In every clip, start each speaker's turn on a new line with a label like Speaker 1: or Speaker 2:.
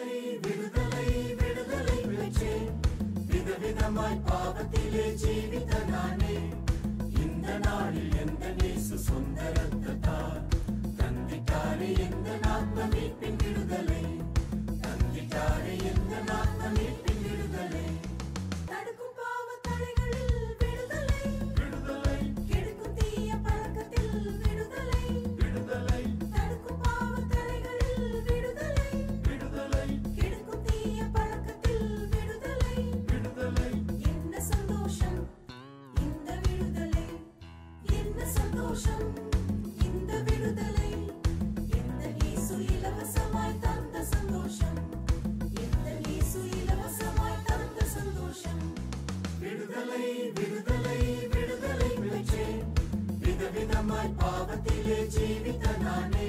Speaker 1: விடுதலை விடுதலை விடுதலை பெற்றேன். விதவிதமாய் பாவத்திலே ஜீவித்த நானே, இந்த நாளில் எந்த நேசு சொந்த ரத்தத்தால் தந்திட்டாரே எந்த ஆத்ம மீட்பின் விடுதலை, தந்திட்டாரே எந்த ஆத்ம மீட்பின் விடுதலை. தடுக்கும் பாவ தடைகளில் விடுதலை விடுதலை, கெடுக்கும் தீய பழக்கத்தில் விடுதலை விடுதலை. தடுக்கும் பாவ தடைகளில் விடுதலை விடுதலை, கெடுக்கும் தீய பழக்கத்தில் விடுதலை விடுதலை. என்ன சந்தோஷம் இந்த விடுதலை, என்ன சந்தோஷம் இந்த விடுதலை. இந்த இயேசு இலவசமாய் தந்த சந்தோஷம், இந்த இயேசு இலவசமாய் தந்த சந்தோஷம். விடுதலை விடுதலை விடுதலை பெற்றேன். விதவிதமாய் பாவத்திலே ஜீவித்த நானே,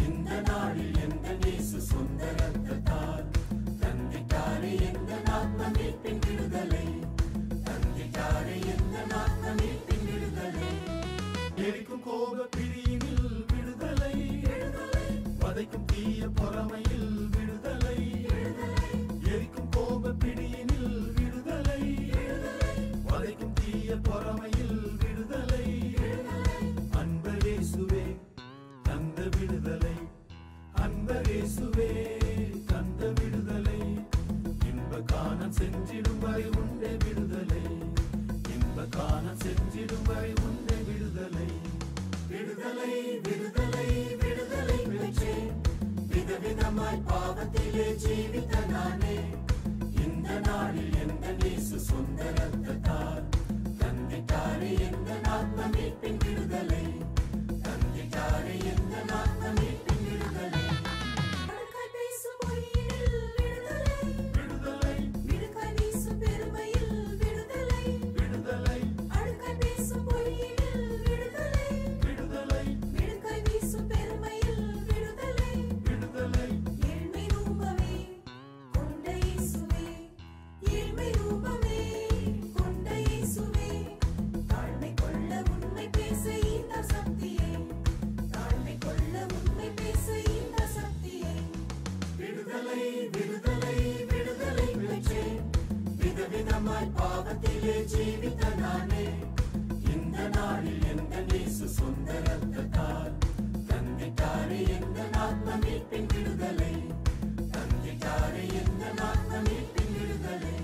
Speaker 1: இந்த நாளில் எந்த இயேசு சொந்த ரத்தத்தால் தந்திட்டாரே எந்த ஆத்ம மீட்பின் விடுதலை, தந்திட்டாரே எந்த ஆத்ம மீட்பின் விடுதலை. எரிக்கும் கோப பிடியினில் விடுதலை விடுதலை, வதைக்கும் தீய பொறாமையில் விடுதலை விடுதலை. எரிக்கும் கோப பிடியினில் விடுதலை விடுதலை, வதைக்கும் தீய பொறாமையில் விடுதலை விடுதலை. அன்பர் இயேசுவே தந்த விடுதலை, அன்பர் இயேசுவே தந்த விடுதலை. இன்ப காணம் செஞ்சிடும் வரை உண்டே விடுதலை, இன்ப காணம் செஞ்சிடும் வரை உண்டே விடுதலை. விடுதலை விடுதலை விடுதலை பெற்றேன். விதவிதமாய் பாவத்திலே ஜீவித்த நானே, இந்த நாளில் எந்த இயேசு சொந்த ரத்தத்தால் தந்திட்டாரே எந்த ஆத்ம மீட்பின் விடுதலை, தந்திட்டாரே எந்த ஆத்ம மீட்பின் விடுதலை. அழுக்காய் பேசும் பொய்யில் விடுதலை விடுதலை, மிடுக்காய் வீசும் பெருமையில் விடுதலை விடுதலை. அழுக்காய் பேசும் பொய்யில் விடுதலை விடுதலை, மிடுக்காய் வீசும் பெருமையில் விடுதலை விடுதலை. ஏழ்மை ரூபமே கொண்ட இயேசுவே, ஏழ்மை ரூபமே கொண்ட இயேசுவே. தாழ்மை கொள்ள உண்மை பேச இந்த சக்தியே, தாழ்மை கொள்ள உண்மை பேச இந்த சக்தியே. விடுதலை விடுதலை விடுதலை பெற்றேன். விதவிதமாய் பாவத்திலே ஜீவித்த நானே, இந்த நாளில் எந்த இயேசு சொந்த ரத்தத்தால் தந்திட்டாரே எந்த ஆத்ம மீட்பின் விடுதலை, தந்திட்டாரே எந்த ஆத்ம மீட்பின் விடுதலை.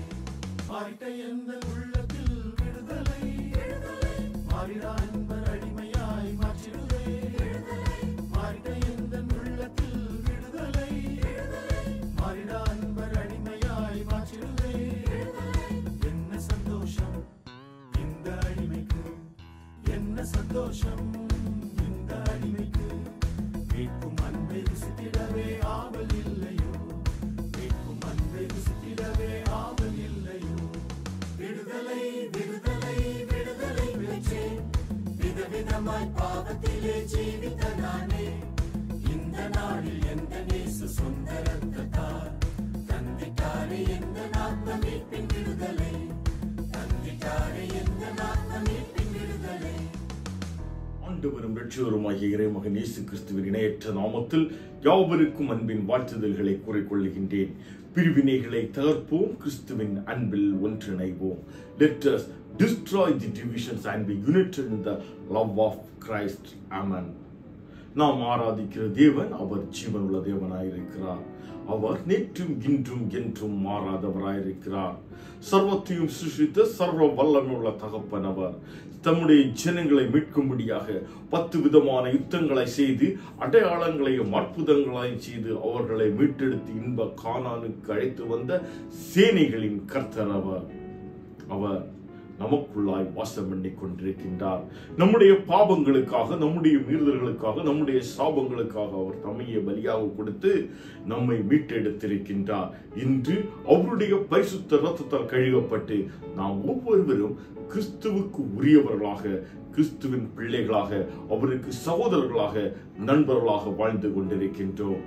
Speaker 1: மாறிட்ட எந்த உள்ளத்தில் விடுதலை விடுதலை, மாறிடா அன்பர் அடிமையாய் மாற்றிடுவே விடுதலை. மாறிட்ட எந்த உள்ளத்தில் விடுதலை விடுதலை, மாறிடா அன்பர் அடிமையாய் மாற்றிடுவே விடுதலை. என்ன சந்தோஷம் இந்த அடிமைக்கு, என்ன சந்தோஷம் இந்த அடிமைக்கு. மீட்கும் அன்பை ருசித்திடவே ஆவல் இல்லையோ, மீட்கும் அன்பை ருசித்திடவே ஆவல் இல்லையோ. விடுதலை விடுதலை விடுதலை பெற்றேன். விதவிதமாய் பாவத்திலே ஜீவித்த நானே, இந்த நாளில் எந்த இயேசு சொந்த ரத்தத்தால் தந்திட்டாரே எந்த ஆத்ம மீட்பின் விடுதலை, தந்திட்டாரே எந்த ஆத்ம மீட்பின் விடுதலை.
Speaker 2: ஆண்டவரும் இரட்சகருமாகிய இறைமகன் இயேசு கிறிஸ்துவின் இணையற்ற நாமத்தில் யாவருக்கும் அன்பின் வாழ்த்துதல்களை கூறிக்கொள்கின்றேன். பிரிவினைகளை தகர்ப்போம், கிறிஸ்துவின் அன்பில் ஒன்றிணைவோம். Let us destroy the divisions and be united in the love of Christ. Amen. நாம் ஆராதிக்கிற தேவன் அவர் ஜீவனுள்ள தேவனாயிருக்கிறார். அவர் நேற்றும் இன்றும் என்றும் மாறாதவராயிருக்கிறார். சர்வத்தையும் சிருஷ்டித்த சர்வ வல்லமையுள்ள தகப்பன் அவர். தம்முடைய ஜனங்களை மீட்கும்படியாக 10 விதமான யுத்தங்களை செய்து அடையாளங்களையும் அற்புதங்களையும் செய்து அவர்களை மீட்டெடுத்து இன்ப கானானுக்கு அழைத்து வந்த சேனைகளின் கர்த்தர் அவர். அவர் நமக்குள்ளாய் வாசம் பண்ணி கொண்டிருக்கின்றார். நம்முடைய பாவங்களுக்காக, நம்முடைய மீறுதல்களுக்காக, நம்முடைய சாபங்களுக்காக அவர் தம்மையை பலியாக கொடுத்து நம்மை மீட்டெடுத்திருக்கின்றார். இன்று அவருடைய பரிசுத்த இரத்தத்தால் கழுவப்பட்டு நாம் ஒவ்வொருவரும் கிறிஸ்துவுக்கு உரியவர்களாக, கிறிஸ்துவின் பிள்ளைகளாக, அவருக்கு சகோதரர்களாக, நண்பர்களாக வாழ்ந்து கொண்டிருக்கின்றோம்.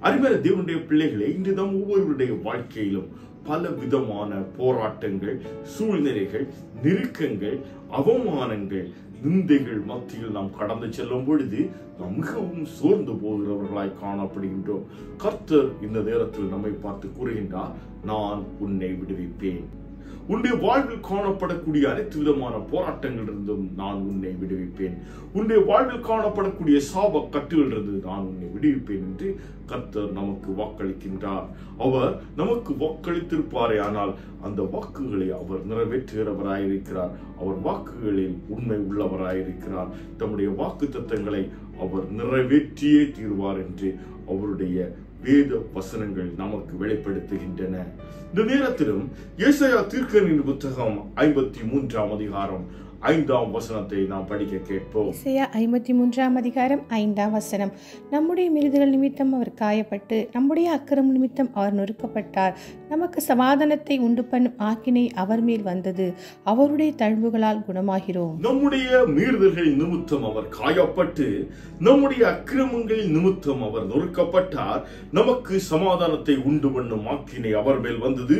Speaker 2: அருமையான தேவனுடைய பிள்ளைகளே, இன்று நாம் ஒவ்வொருவருடைய வாழ்க்கையிலும் பல விதமான போராட்டங்கள், சூழ்நிலைகள், நெருக்கங்கள், அவமானங்கள், நிந்தைகள் மத்தியில் நாம் கடந்து செல்லும் பொழுது நாம் மிகவும் சோர்ந்து போகிறவர்களாய் காணப்படுகின்றோம். கர்த்தர் இந்த நேரத்தில் நம்மை பார்த்து கூறுகின்றார், நான் உன்னை விடுவிப்பேன். உன்னுடைய வாழ்வில் காணப்படக்கூடிய அனைத்து விதமான போராட்டங்களிலிருந்தும் நான் உன்னை விடுவிப்பேன். உன்னுடைய வாழ்வில் காணப்படக்கூடிய சாப கட்டுகளிலிருந்து நான் உன்னை விடுவிப்பேன் என்று கர்த்தர் நமக்கு வாக்களிக்கின்றார். அவர் நமக்கு வாக்களித்திருப்பாரே, ஆனால் அந்த வாக்குகளை அவர் நிறைவேற்றுகிறவராயிருக்கிறார். அவர் வாக்குகளில் உண்மை உள்ளவராயிருக்கிறார். தம்முடைய வாக்கு தத்தங்களை அவர் நிறைவேற்றியே தீர்வார் என்று அவருடைய வேத வசனங்கள் நமக்கு வெளிப்படுத்துகின்றன. இந்த நேரத்திலும் ஏசாயா தீர்க்கதரிசியின் புத்தகம் 53ஆம் அதிகாரம் 5ஆம் வசனத்தை நாம் படிக்க கேட்போம்.
Speaker 3: ஏசாயா 53ஆம் அதிகாரம் 5ஆம் வசனம். நம்முடைய மீறுதல்கள் நிமித்தம் அவர் காயப்பட்டு நம்முடைய அக்கிரமம் நிமித்தம் அவர் நொறுக்கப்பட்டார். நமக்கு சமாதானத்தை உண்டு பண்ணும் ஆக்கினை அவர் மேல் வந்தது. அவருடைய தழும்புகளால் குணமாகிறோம்.
Speaker 2: நம்முடைய மீறுதல்கள் நிமித்தம் அவர் காயப்பட்டு நம்முடைய அக்கிரமங்கள் நிமித்தம் அவர் நொறுக்கப்பட்டார். நமக்கு சமாதானத்தை உண்டு பண்ணும் ஆக்கினை அவர் மேல் வந்தது.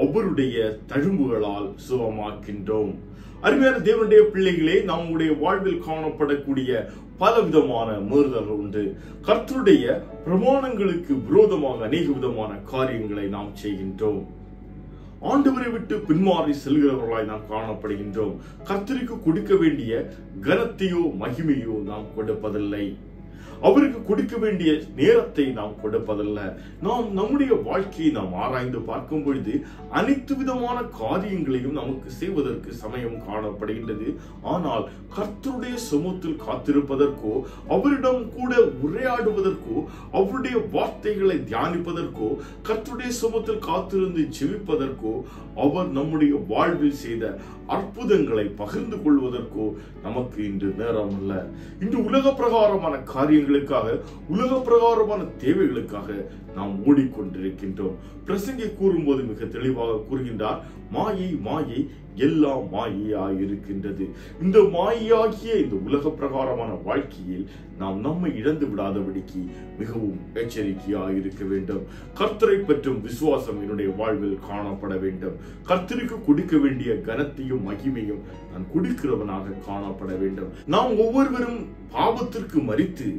Speaker 2: அவருடைய தழும்புகளால் சுகமாக்கின்றோம். அருமையான தேவனுடைய பிள்ளைகளே, நம்முடைய வாழ்வில் காணப்படக்கூடிய பலவிதமான மீறுதல்கள் உண்டு. கர்த்தருடைய பிரமாணங்களுக்கு விரோதமாக அநேக விதமான காரியங்களை நாம் செய்கின்றோம். ஆண்டவரை விட்டு பின்மாறி செல்கிறவர்களாய் நாம் காணப்படுகின்றோம். கர்த்தருக்கு கொடுக்க வேண்டிய கனத்தையோ மகிமையோ நாம் கொடுப்பதில்லை. அவருக்கு கொடுக்க வேண்டிய நேரத்தை நாம் கொடுப்பதல்ல. நாம் நம்முடைய வாழ்க்கையை நாம் ஆராய்ந்து பார்க்கும் பொழுது அனைத்து விதமான காரியங்களையும் நமக்கு செய்வதற்கு சமயம் காணப்படுகின்றது. ஆனால் கர்த்தருடைய சமூகத்தில் காத்திருப்பதற்கோ, அவரிடம் கூட உரையாடுவதற்கோ, அவருடைய வார்த்தைகளை தியானிப்பதற்கோ, கர்த்தருடைய சமூகத்தில் காத்திருந்து ஜெபிப்பதற்கோ, அவர் நம்முடைய வாழ்வில் செய்த அற்புதங்களை பகிர்ந்து கொள்வதற்கோ நமக்கு இன்று நேரம் அல்ல. இன்று உலக பிரகாரமான காரியங்களுக்காக, உலக பிரகாரமான தேவைகளுக்காக நாம் ஓடிக்கொண்டிருக்கின்றோம். பிரசங்கி கூறும்போது மிக தெளிவாக கூறுகின்றார், மாயை மாயை எல்லாம் மாயையாய் இருக்கின்றது. இந்த மாயையாகிய இந்த உலக பிரகாரமான வாழ்க்கையில் நாம் நம்மை இழந்து விடாதபடிக்கு மிகவும் எச்சரிக்கையாய் இருக்க வேண்டும். கர்த்தரை பற்றும் விசுவாசம் என்னுடைய வாழ்வில் காணப்பட வேண்டும். கர்த்தருக்கு கொடுக்க வேண்டிய கனத்தையும் மகிமையும் நான் கொடுக்கிறவனாக காணப்பட வேண்டும். நாம் ஒவ்வொருவரும் பாவத்திற்கு மரித்து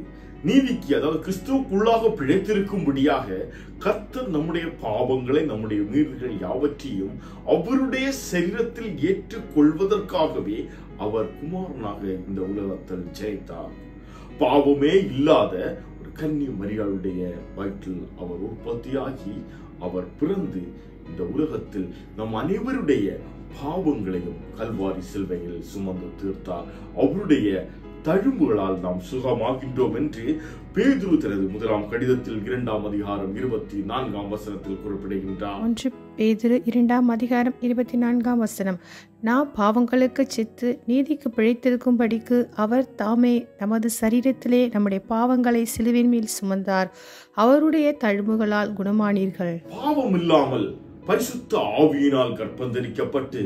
Speaker 2: நீதிக்கு, அதாவது கிறிஸ்துவுக்குள்ளாக பிழைத்திருக்கும்படியாக கர்த்தர் நம்முடைய பாவங்களை, நம்முடைய மீறுதல்கள் யாவற்றையும் அவருடைய சரீரத்தில் ஏற்றுக்கொள்வதற்காகவே அவர் குமாரனாக இந்த உலகத்தில் ஜெயித்தார். பாவமே இல்லாத ஒரு கன்னி மரியாளுடைய வயிற்றில் அவர் உற்பத்தியாகி அவர் பிறந்து இந்த உலகத்தில் நம் அனைவருடைய பாவங்களையும் கல்வாரி சிலுவையில் சுமந்து தீர்த்தார். அவருடைய தழும்புகளால் நாம் சுகமாகின்றோம் என்று பேதுரு தனது முதலாம் கடிதத்தில் 2ஆம் அதிகாரம் 24ஆம் வசனத்தில் குறிப்பிடுகின்றார்.
Speaker 3: 1 பேதுரு 2ஆம் அதிகாரம் 24ஆம் வசனம். நாம் பாவங்களுக்கு செத்து நீதிக்கு பிழைத்திருக்கும்படிக்கு அவர் தாமே நமது சரீரத்திலே நம்முடைய பாவங்களை சிலுவையின் மேல் சுமந்தார். அவருடைய தழும்புகளால் குணமானீர்கள்.
Speaker 2: பாவம் இல்லாமல் பரிசுத்த ஆவியினால் கர்ப்பந்தரிக்கப்பட்டு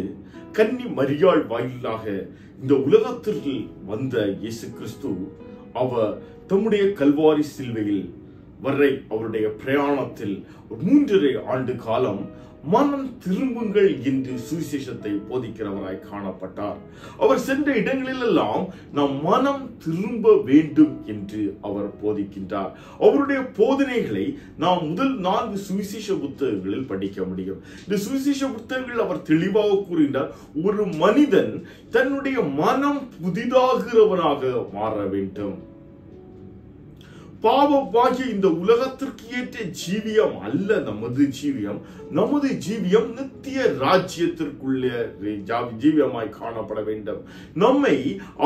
Speaker 2: கன்னி மரியாள் வாயிலாக இந்த உலகத்திற்கு வந்த இயேசு கிறிஸ்து, அவர் தம்முடைய கல்வாரி சிலுவையில் வரை அவருடைய பிரயாணத்தில் 3.5 ஆண்டு காலம் மனம் திரும்புங்கள் என்று சுவிசேஷத்தை போதிக்கிறவராய் காணப்பட்டார். அவர் சென்ற இடங்களிலெல்லாம் நாம் மனம் திரும்ப வேண்டும் என்று அவர் போதிக்கின்றார். அவருடைய போதனைகளை நாம் முதல் 4 சுவிசேஷ புத்தகங்களில் படிக்க முடியும். இந்த சுவிசேஷ புத்தகங்கள் அவர் தெளிவாக கூறுகின்றார், ஒரு மனிதன் தன்னுடைய மனம் புதிதாகிறவனாக மாற வேண்டும். பாவமாகிய இந்த உலகத்திற்கு ஏற்ற ஜீவியம் அல்ல நமது ஜீவியம். நமது ஜீவியம் நித்திய ராஜ்யத்திற்குள்ள ஜீவியமாய் காணப்பட வேண்டும். நம்மை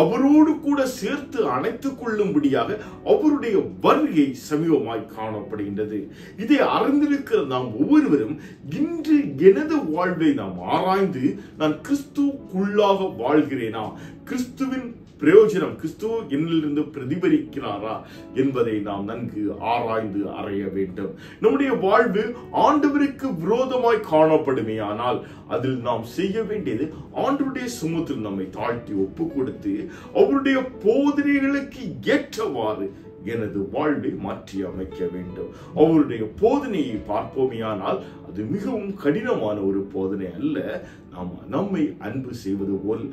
Speaker 2: அவரோடு கூட சேர்த்து அணைத்துக் கொள்ளும்படியாக அவருடைய வருகை சமீபமாய் காணப்படுகின்றது. இதை அறிந்திருக்கிற நாம் ஒவ்வொருவரும் இன்று எனது வாழ்வை நாம் ஆராய்ந்து, நான் கிறிஸ்துவுக்குள்ளாக வாழ்கிறேனா, கிறிஸ்துவின் பிரயோஜனம் கிறிஸ்து என்னிலிருந்து பிரதிபலிக்கிறாரா என்பதை நாம் நன்கு ஆராய்ந்து அறிய வேண்டும். நம்முடைய வாழ்வு ஆண்டவருக்கு விரோதமாய் காணப்படுமே ஆனால் அதில் நாம் செய்ய வேண்டியது ஆண்டவருடைய சமூகத்தில் நம்மை தாழ்த்தி ஒப்பு கொடுத்து அவருடைய போதனைகளுக்கு ஏற்றவாறு எனது வாழ்வை மாற்றி அமைக்க வேண்டும். அவருடைய போதனையை பார்ப்போமே ஆனால் அது மிகவும் கடினமான ஒரு போதனை அல்ல. நம்மை அன்பு செய்வது போல்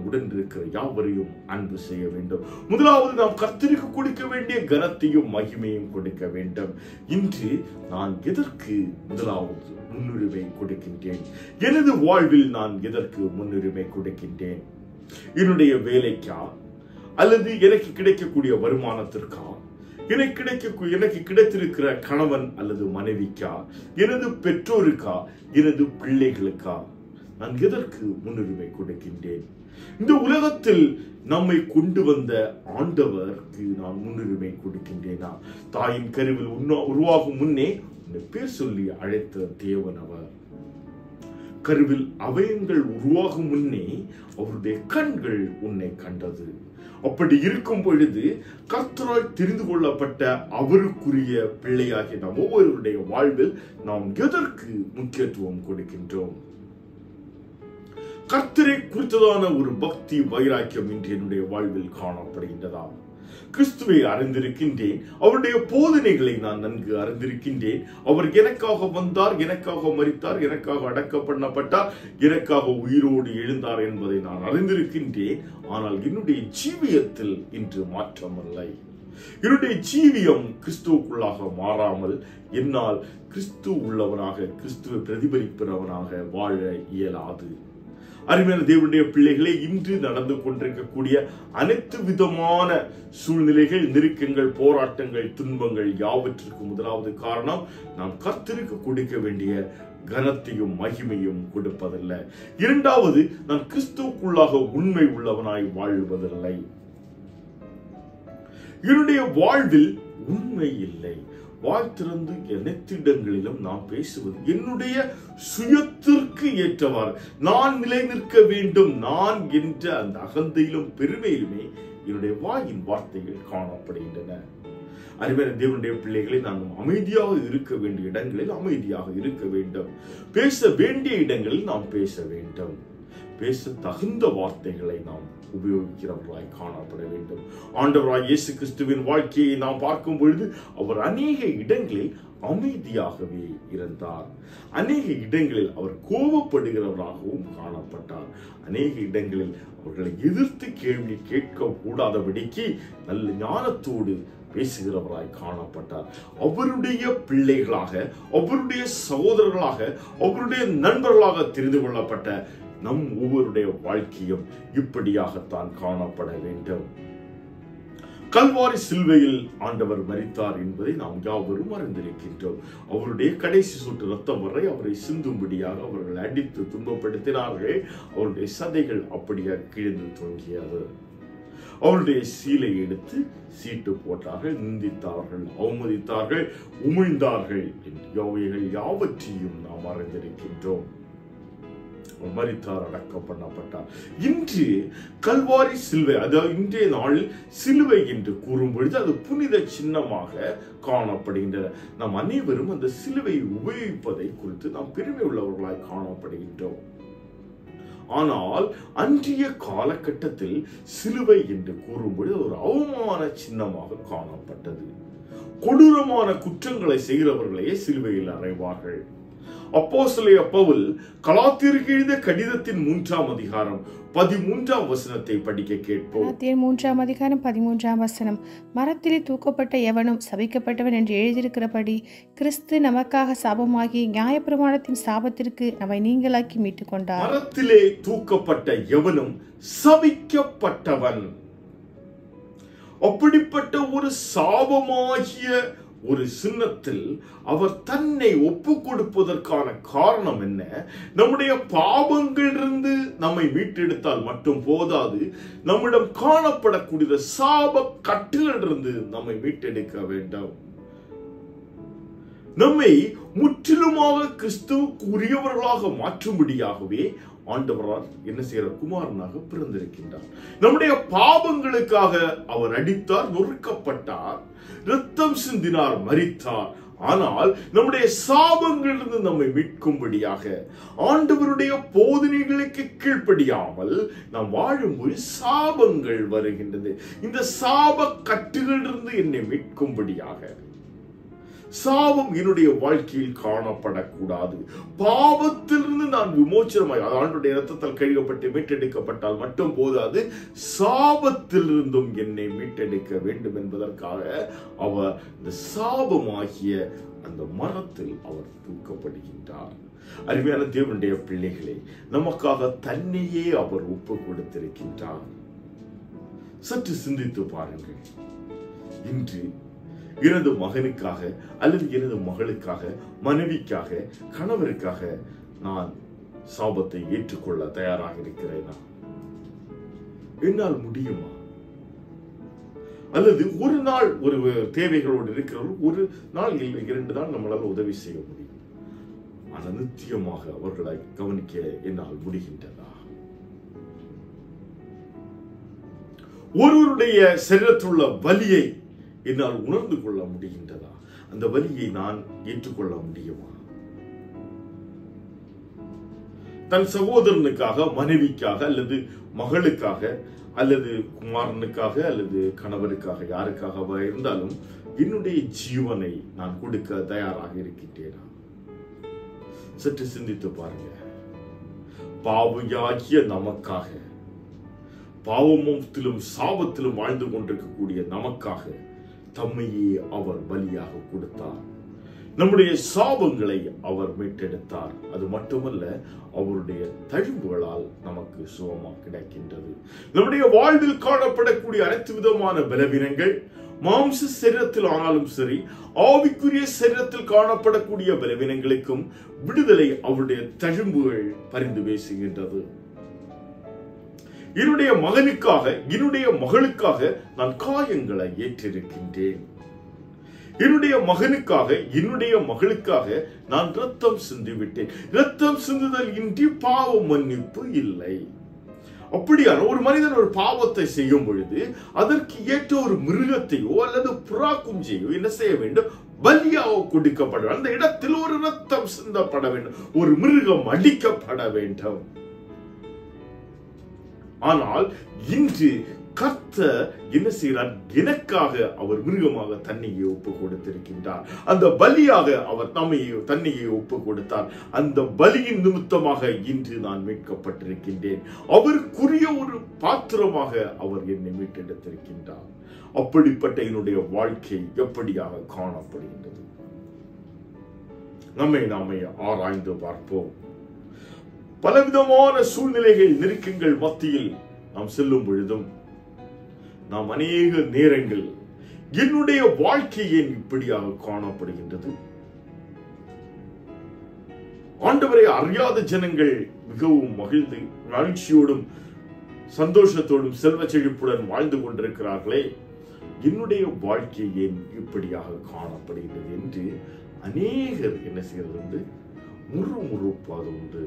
Speaker 2: உடன் இருக்கிற யாவரையும் அன்பு செய்ய வேண்டும். முதலாவது நாம் கர்த்தருக்கு கொடுக்க வேண்டிய கனத்தையும் மகிமையும் கொடுக்க வேண்டும். இன்று நான் எதற்கு முதலாவது முன்னுரிமை கொடுக்கின்றேன்? எனது வாழ்வில் நான் எதற்கு முன்னுரிமை கொடுக்கின்றேன்? என்னுடைய வேலைக்கா, அல்லது எனக்கு கிடைக்கக்கூடிய வருமானத்திற்கா, எனக்கு கிடைத்திருக்கிற கணவன் அல்லது மனைவிக்கா, எனது பெற்றோருக்கா, எனது பிள்ளைகளுக்கா நான் எதற்கு முன்னுரிமை கொடுக்கின்றேன்? இந்த உலகத்தில் நம்மை கொண்டு வந்த ஆண்டவருக்கு நான் முன்னுரிமை கொடுக்கின்றேனா? தாயின் கருவில் உருவாகும் முன்னே பேர் சொல்லி அழைத்த தேவன் அவர். கருவில் அவயங்கள் உருவாகும் முன்னே அவருடைய கண்கள் உன்னை கண்டது. அப்படி இருக்கும் பொழுது கர்த்தரால் தெரிந்து கொள்ளப்பட்ட அவருக்குரிய பிள்ளையாகிய நாம் ஒவ்வொருவருடைய வாழ்வில் நாம் எதற்கு முக்கியத்துவம் கொடுக்கின்றோம்? கர்த்தரை குறித்ததான ஒரு பக்தி வைராக்கியம் இன்று என்னுடைய வாழ்வில் காணப்படுகின்றதா? கிறிஸ்துவை அறிந்திருக்கின்றேன், அவருடைய போதனைகளை நான் நன்கு அறிந்திருக்கின்றேன். அவர் எனக்காக வந்தார், எனக்காக மரித்தார், எனக்காக அடக்கம் பண்ணப்பட்டார், எனக்காக உயிரோடு எழுந்தார் என்பதை நான் அறிந்திருக்கின்றேன். ஆனால் என்னுடைய ஜீவியத்தில் இன்று மாற்றமில்லை. என்னுடைய ஜீவியம் கிறிஸ்துவுக்குள்ளாக மாறாமல் என்னால் கிறிஸ்து உள்ளவனாக, கிறிஸ்துவை பிரதிபலிப்பவனாக வாழ இயலாது. அருமையான தேவனுடைய பிள்ளைகளே, இன்று நடந்து கொண்டிருக்கக்கூடிய அனைத்து விதமான சூழ்நிலைகள், நெருக்கங்கள், போராட்டங்கள், துன்பங்கள் யாவற்றிற்கும் முதலாவது காரணம் நாம் கர்த்தருக்கு கொடுக்க வேண்டிய கனத்தையும் மகிமையும் கொடுப்பதில்லை. இரண்டாவது, நான் கிறிஸ்துவுக்குள்ளாக உண்மை உள்ளவனாய் வாழ்வதில்லை. என்னுடைய வாழ்வில் உண்மை இல்லை. வாய் திறந்து அனைத்து இடங்களிலும் நாம் பேசுவது என்னுடைய சுயத்திற்கு ஏற்றவாறு நான் நிலை நிற்க வேண்டும், நான் என்ற அந்த அகந்தையிலும் பெருமையிலுமே என்னுடைய வாயின் வார்த்தைகள் காணப்படுகின்றன. அருமையான தேவனுடைய பிள்ளைகளை நாம் அமைதியாக இருக்க வேண்டிய இடங்களில் அமைதியாக இருக்க வேண்டும். பேச வேண்டிய இடங்களில் நாம் பேச வேண்டும். பேச தகுந்த வார்த்தைகளை நாம் உபயோகிக்கிறவர்களாய் காணப்பட வேண்டும். ஆண்டவராய் இயேசு கிறிஸ்துவின் வாழ்க்கையை நாம் பார்க்கும் பொழுது அவர் அநேக இடங்களில் அமைதியாகவே இருந்தார். அநேக இடங்களில் அவர் கோபப்படுகிறவராகவும் காணப்பட்டார். அநேக இடங்களில் அவர்களை எதிர்த்து கேள்வி கேட்க கூடாதபடிக்கு நல்ல ஞானத்தோடு பேசுகிறவராய் காணப்பட்டார். அவருடைய பிள்ளைகளாக, அவருடைய சகோதரர்களாக, அவருடைய நண்பர்களாக தெரிந்து கொள்ளப்பட்ட நம் ஒவ்வொருடைய வாழ்க்கையும் இப்படியாகத்தான் காணப்பட வேண்டும். கல்வாரி சிலுவையில் ஆண்டவர் மரித்தார் என்பதை நாம் யாவரும் அறிந்திருக்கின்றோம். அவருடைய கடைசி சொட்டு ரத்தம் வரை அவரை சிந்தும்படியாக அவர்கள் அடித்து துன்பப்படுத்தினார்கள். அவருடைய சதைகள் அப்படியே கிழிந்து தொங்கியது. அவருடைய சீலை எடுத்து சீட்டு போட்டார்கள், நிந்தித்தார்கள், அவமதித்தார்கள், உமிழ்ந்தார்கள். யாவற்றையும் நாம் அறிந்திருக்கின்றோம். மரித்தார், அடக்கம் பண்ணப்பட்டார். இன்று கல்வாரி சிலுவை, அதாவது இன்றைய நாளில் சிலுவை என்று கூறும் பொழுது அது புனித சின்னமாக காணப்படுகின்றன. நாம் அனைவரும் அந்த சிலுவையை உபயோகிப்பதை குறித்து நாம் பெருமை உள்ளவர்களாய் காணப்படுகின்றோம். ஆனால் அன்றைய காலகட்டத்தில் சிலுவை என்று கூறும்பொழுது ஒரு அவமான சின்னமாக காணப்பட்டது. கொடூரமான குற்றங்களை செய்கிறவர்களையே சிலுவையில் அறைவார்கள். அப்போஸ்தலனாகிய பவுல் கலாத்தியருக்கு எழுதிய கடிதத்தின் 3ஆம் அதிகாரம் 13ஆம் வசனத்தை படிக்க கேட்போம்.
Speaker 3: 3ஆம் அதிகாரம் 13ஆம் வசனம். மரத்திலே தூக்கப்பட்ட எவனும் சபிக்கப்பட்டவன் என்று எழுதியிருக்கிறபடி கிறிஸ்து நமக்காக சாபமாகி நியாயப்பிரமாணத்தின் சாபத்திற்கு நம்மை நீங்களாக்கி மீட்டுக் கொண்டார்.
Speaker 2: மரத்திலே தூக்கப்பட்ட எவனும் சபிக்கப்பட்டவன். அப்படிப்பட்ட ஒரு சாபமாகிய ஒரு சின்னத்தில் அவர் தன்னை ஒப்பு கொடுப்பதற்கான காரணம் என்ன? நம்முடைய பாவங்களிலிருந்து நம்மை மீட்டெடுத்தால் மட்டும் போதாது, நம்மிடம் காணப்படக்கூடிய சாப கட்டிலிருந்து நம்மை மீட்டெடுக்க வேண்டும். நம்மை முற்றிலுமாக கிறிஸ்துவுக்கு உரியவர்களாக மாற்றும்படியாகவே ஆண்டவரால் என்ன செய்கிறார்? குமாரனாக பிறந்திருக்கின்றார். நம்முடைய பாவங்களுக்காக அவர் அடித்தார், நொறுக்கப்பட்டார், இரத்தம் சிந்தினார், மரித்தார். ஆனால் நம்முடைய சாபங்களிலிருந்து நம்மை மீட்கும்படியாக ஆண்டவருடைய போதனைகளுக்கு கீழ்ப்படியாமல் நாம் வாழும்போது சாபங்கள் வருகின்றது. இந்த சாப கட்டுகளிலிருந்து என்னை மீட்கும்படியாக சாபம் என்னுடைய வாழ்க்கையில் காணப்படக்கூடாது. பாவத்திலிருந்து நான் விமோச்சனமாய் ஆண்டவருடைய இரத்தத்தால் கழுவப்பட்டு மீட்டெடுக்கப்பட்டால் மட்டும் போதாது, சாபத்திலிருந்தும் என்னை மீட்டெடுக்க வேண்டும் என்பதற்காக அவர் இந்த சாபமாகிய அந்த மரத்தில் அவர் தூக்கப்படுகின்றார். அருமையான தேவனுடைய பிள்ளைகளே, நமக்காக தன்னையே அவர் ஒப்பு கொடுத்திருக்கின்றார். சற்று சிந்தித்து பாருங்கள். இன்று எனது மகனுக்காக அல்லது எனது மகளுக்காக, மனைவிக்காக, கணவருக்காக நான் சாபத்தை ஏற்றுக்கொள்ள தயாராக இருக்கிறேனா? என்னால் முடியுமா? அல்லது ஒரு நாள் ஒரு தேவைகளோடு இருக்கிறவர்கள் ஒரு நாள் இல்லை 2 நாள் நம்மளால் உதவி செய்ய முடியும். ஆனால் நிச்சயமாக அவர்களை கவனிக்க என்னால் முடிகின்றதா? ஒருவருடைய சரீரத்துள்ள வலியை என்னால் உணர்ந்து கொள்ள முடிகின்றதா? அந்த வலியை நான் ஏற்றுக்கொள்ள முடியுமா? தன் சகோதரனுக்காக, மனைவிக்காக, அல்லது மகளுக்காக, அல்லது குமாரனுக்காக, அல்லது கணவருக்காக, யாருக்காக இருந்தாலும் என்னுடைய ஜீவனை நான் கொடுக்க தயாராக இருக்கின்றேனா? சற்று சிந்தித்து பாருங்க. பாவியாகிய நமக்காக, பாவத்திலும் சாபத்திலும் வாழ்ந்து கொண்டிருக்கக்கூடிய நமக்காக தம்மையே அவர் பலியாக கொடுத்தார். நம்முடைய சாபங்களை அவர் மீட்டெடுத்தார். அது மட்டுமல்ல, அவருடைய தழும்புகளால் நமக்கு சுகமா கிடைக்கின்றது. நம்முடைய வாழ்வில் காணப்படக்கூடிய அனைத்து விதமான பலவீனங்கள், மாம்ச சரீரத்தில் ஆனாலும் சரி, ஆவிக்குரிய சரீரத்தில் காணப்படக்கூடிய பலவீனங்களுக்கும் விடுதலை அவருடைய தழும்புகள் பரிந்து பேசுகின்றது. என்னுடைய மகனுக்காக, என்னுடைய மகளுக்காக நான் காயங்களை ஏற்றிருக்கின்றேன். என்னுடைய மகனுக்காக, என்னுடைய மகளுக்காக நான் ரத்தம் சிந்திவிட்டேன். ரத்தம் சிந்துதல் இன்றி பாவ மன்னிப்பு இல்லை. அப்படியான ஒரு மனிதன் ஒரு பாவத்தை செய்யும் பொழுது அதற்கு ஏற்ற ஒரு மிருகத்தையோ அல்லது புறா குஞ்சையோ என்ன செய்ய வேண்டும்? பலியாக கொடுக்கப்பட வேண்டும். அந்த இடத்தில் ஒரு ரத்தம் சிந்தப்பட வேண்டும், ஒரு மிருகம் அடிக்கப்பட வேண்டும். ஆனால் இன்று கர்த்தர் என்ன செய்கிறார்? எனக்காக அவர் மிருகமாக தன்னையே ஒப்பு கொடுத்திருக்கின்றார். அந்த பலியாக அவர் தன்னையே ஒப்பு கொடுத்தார். அந்த பலியின் நிமித்தமாக இன்று நான் மீட்கப்பட்டிருக்கின்றேன். அவருக்குரிய ஒரு பாத்திரமாக அவர் என்னை மீட்டெடுத்திருக்கின்றார். அப்படிப்பட்ட என்னுடைய வாழ்க்கை எப்படியாக காணப்படுகின்றது? நாமே ஆராய்ந்து பார்ப்போம். பலவிதமான சூழ்நிலைகள், நெருக்கங்கள் மத்தியில் நாம் செல்லும் பொழுதும் நாம் அநேக நேரங்கள் என்னுடைய வாழ்க்கை ஏன் இப்படியாக காணப்படுகின்றது? ஆண்டவரை அறியாத ஜனங்கள் மிகவும் மகிழ்ந்து மகிழ்ச்சியோடும் சந்தோஷத்தோடும் செல்வ செழிப்புடன் வாழ்ந்து கொண்டிருக்கிறார்களே, என்னுடைய வாழ்க்கை ஏன் இப்படியாக காணப்படுகிறது என்று அநேகர் என்ன செய்வது உண்டு? முறுமுறுப்பது உண்டு.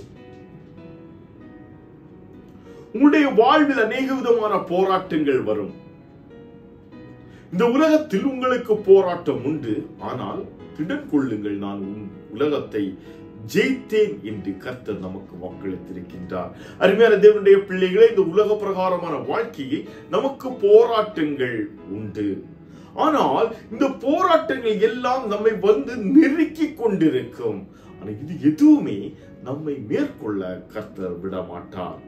Speaker 2: உங்களுடைய வாழ்வில் அநேக விதமான போராட்டங்கள் வரும். இந்த உலகத்தில் உங்களுக்கு போராட்டம் உண்டு. ஆனால் திடன் கொள்ளுங்கள், நான் உலகத்தை ஜெயித்தேன் என்று கர்த்தர் நமக்கு வாக்களித்திருக்கின்றார். அருமையான தேவனுடைய பிள்ளைகளே, இந்த உலக பிரகாரமான வாழ்க்கையில் நமக்கு போராட்டங்கள் உண்டு. ஆனால் இந்த போராட்டங்கள் எல்லாம் நம்மை வந்து நெருக்கி கொண்டிருக்கும். ஆனால் இது எதுவுமே நம்மை மேற்கொள்ள கர்த்தர் விட மாட்டார்.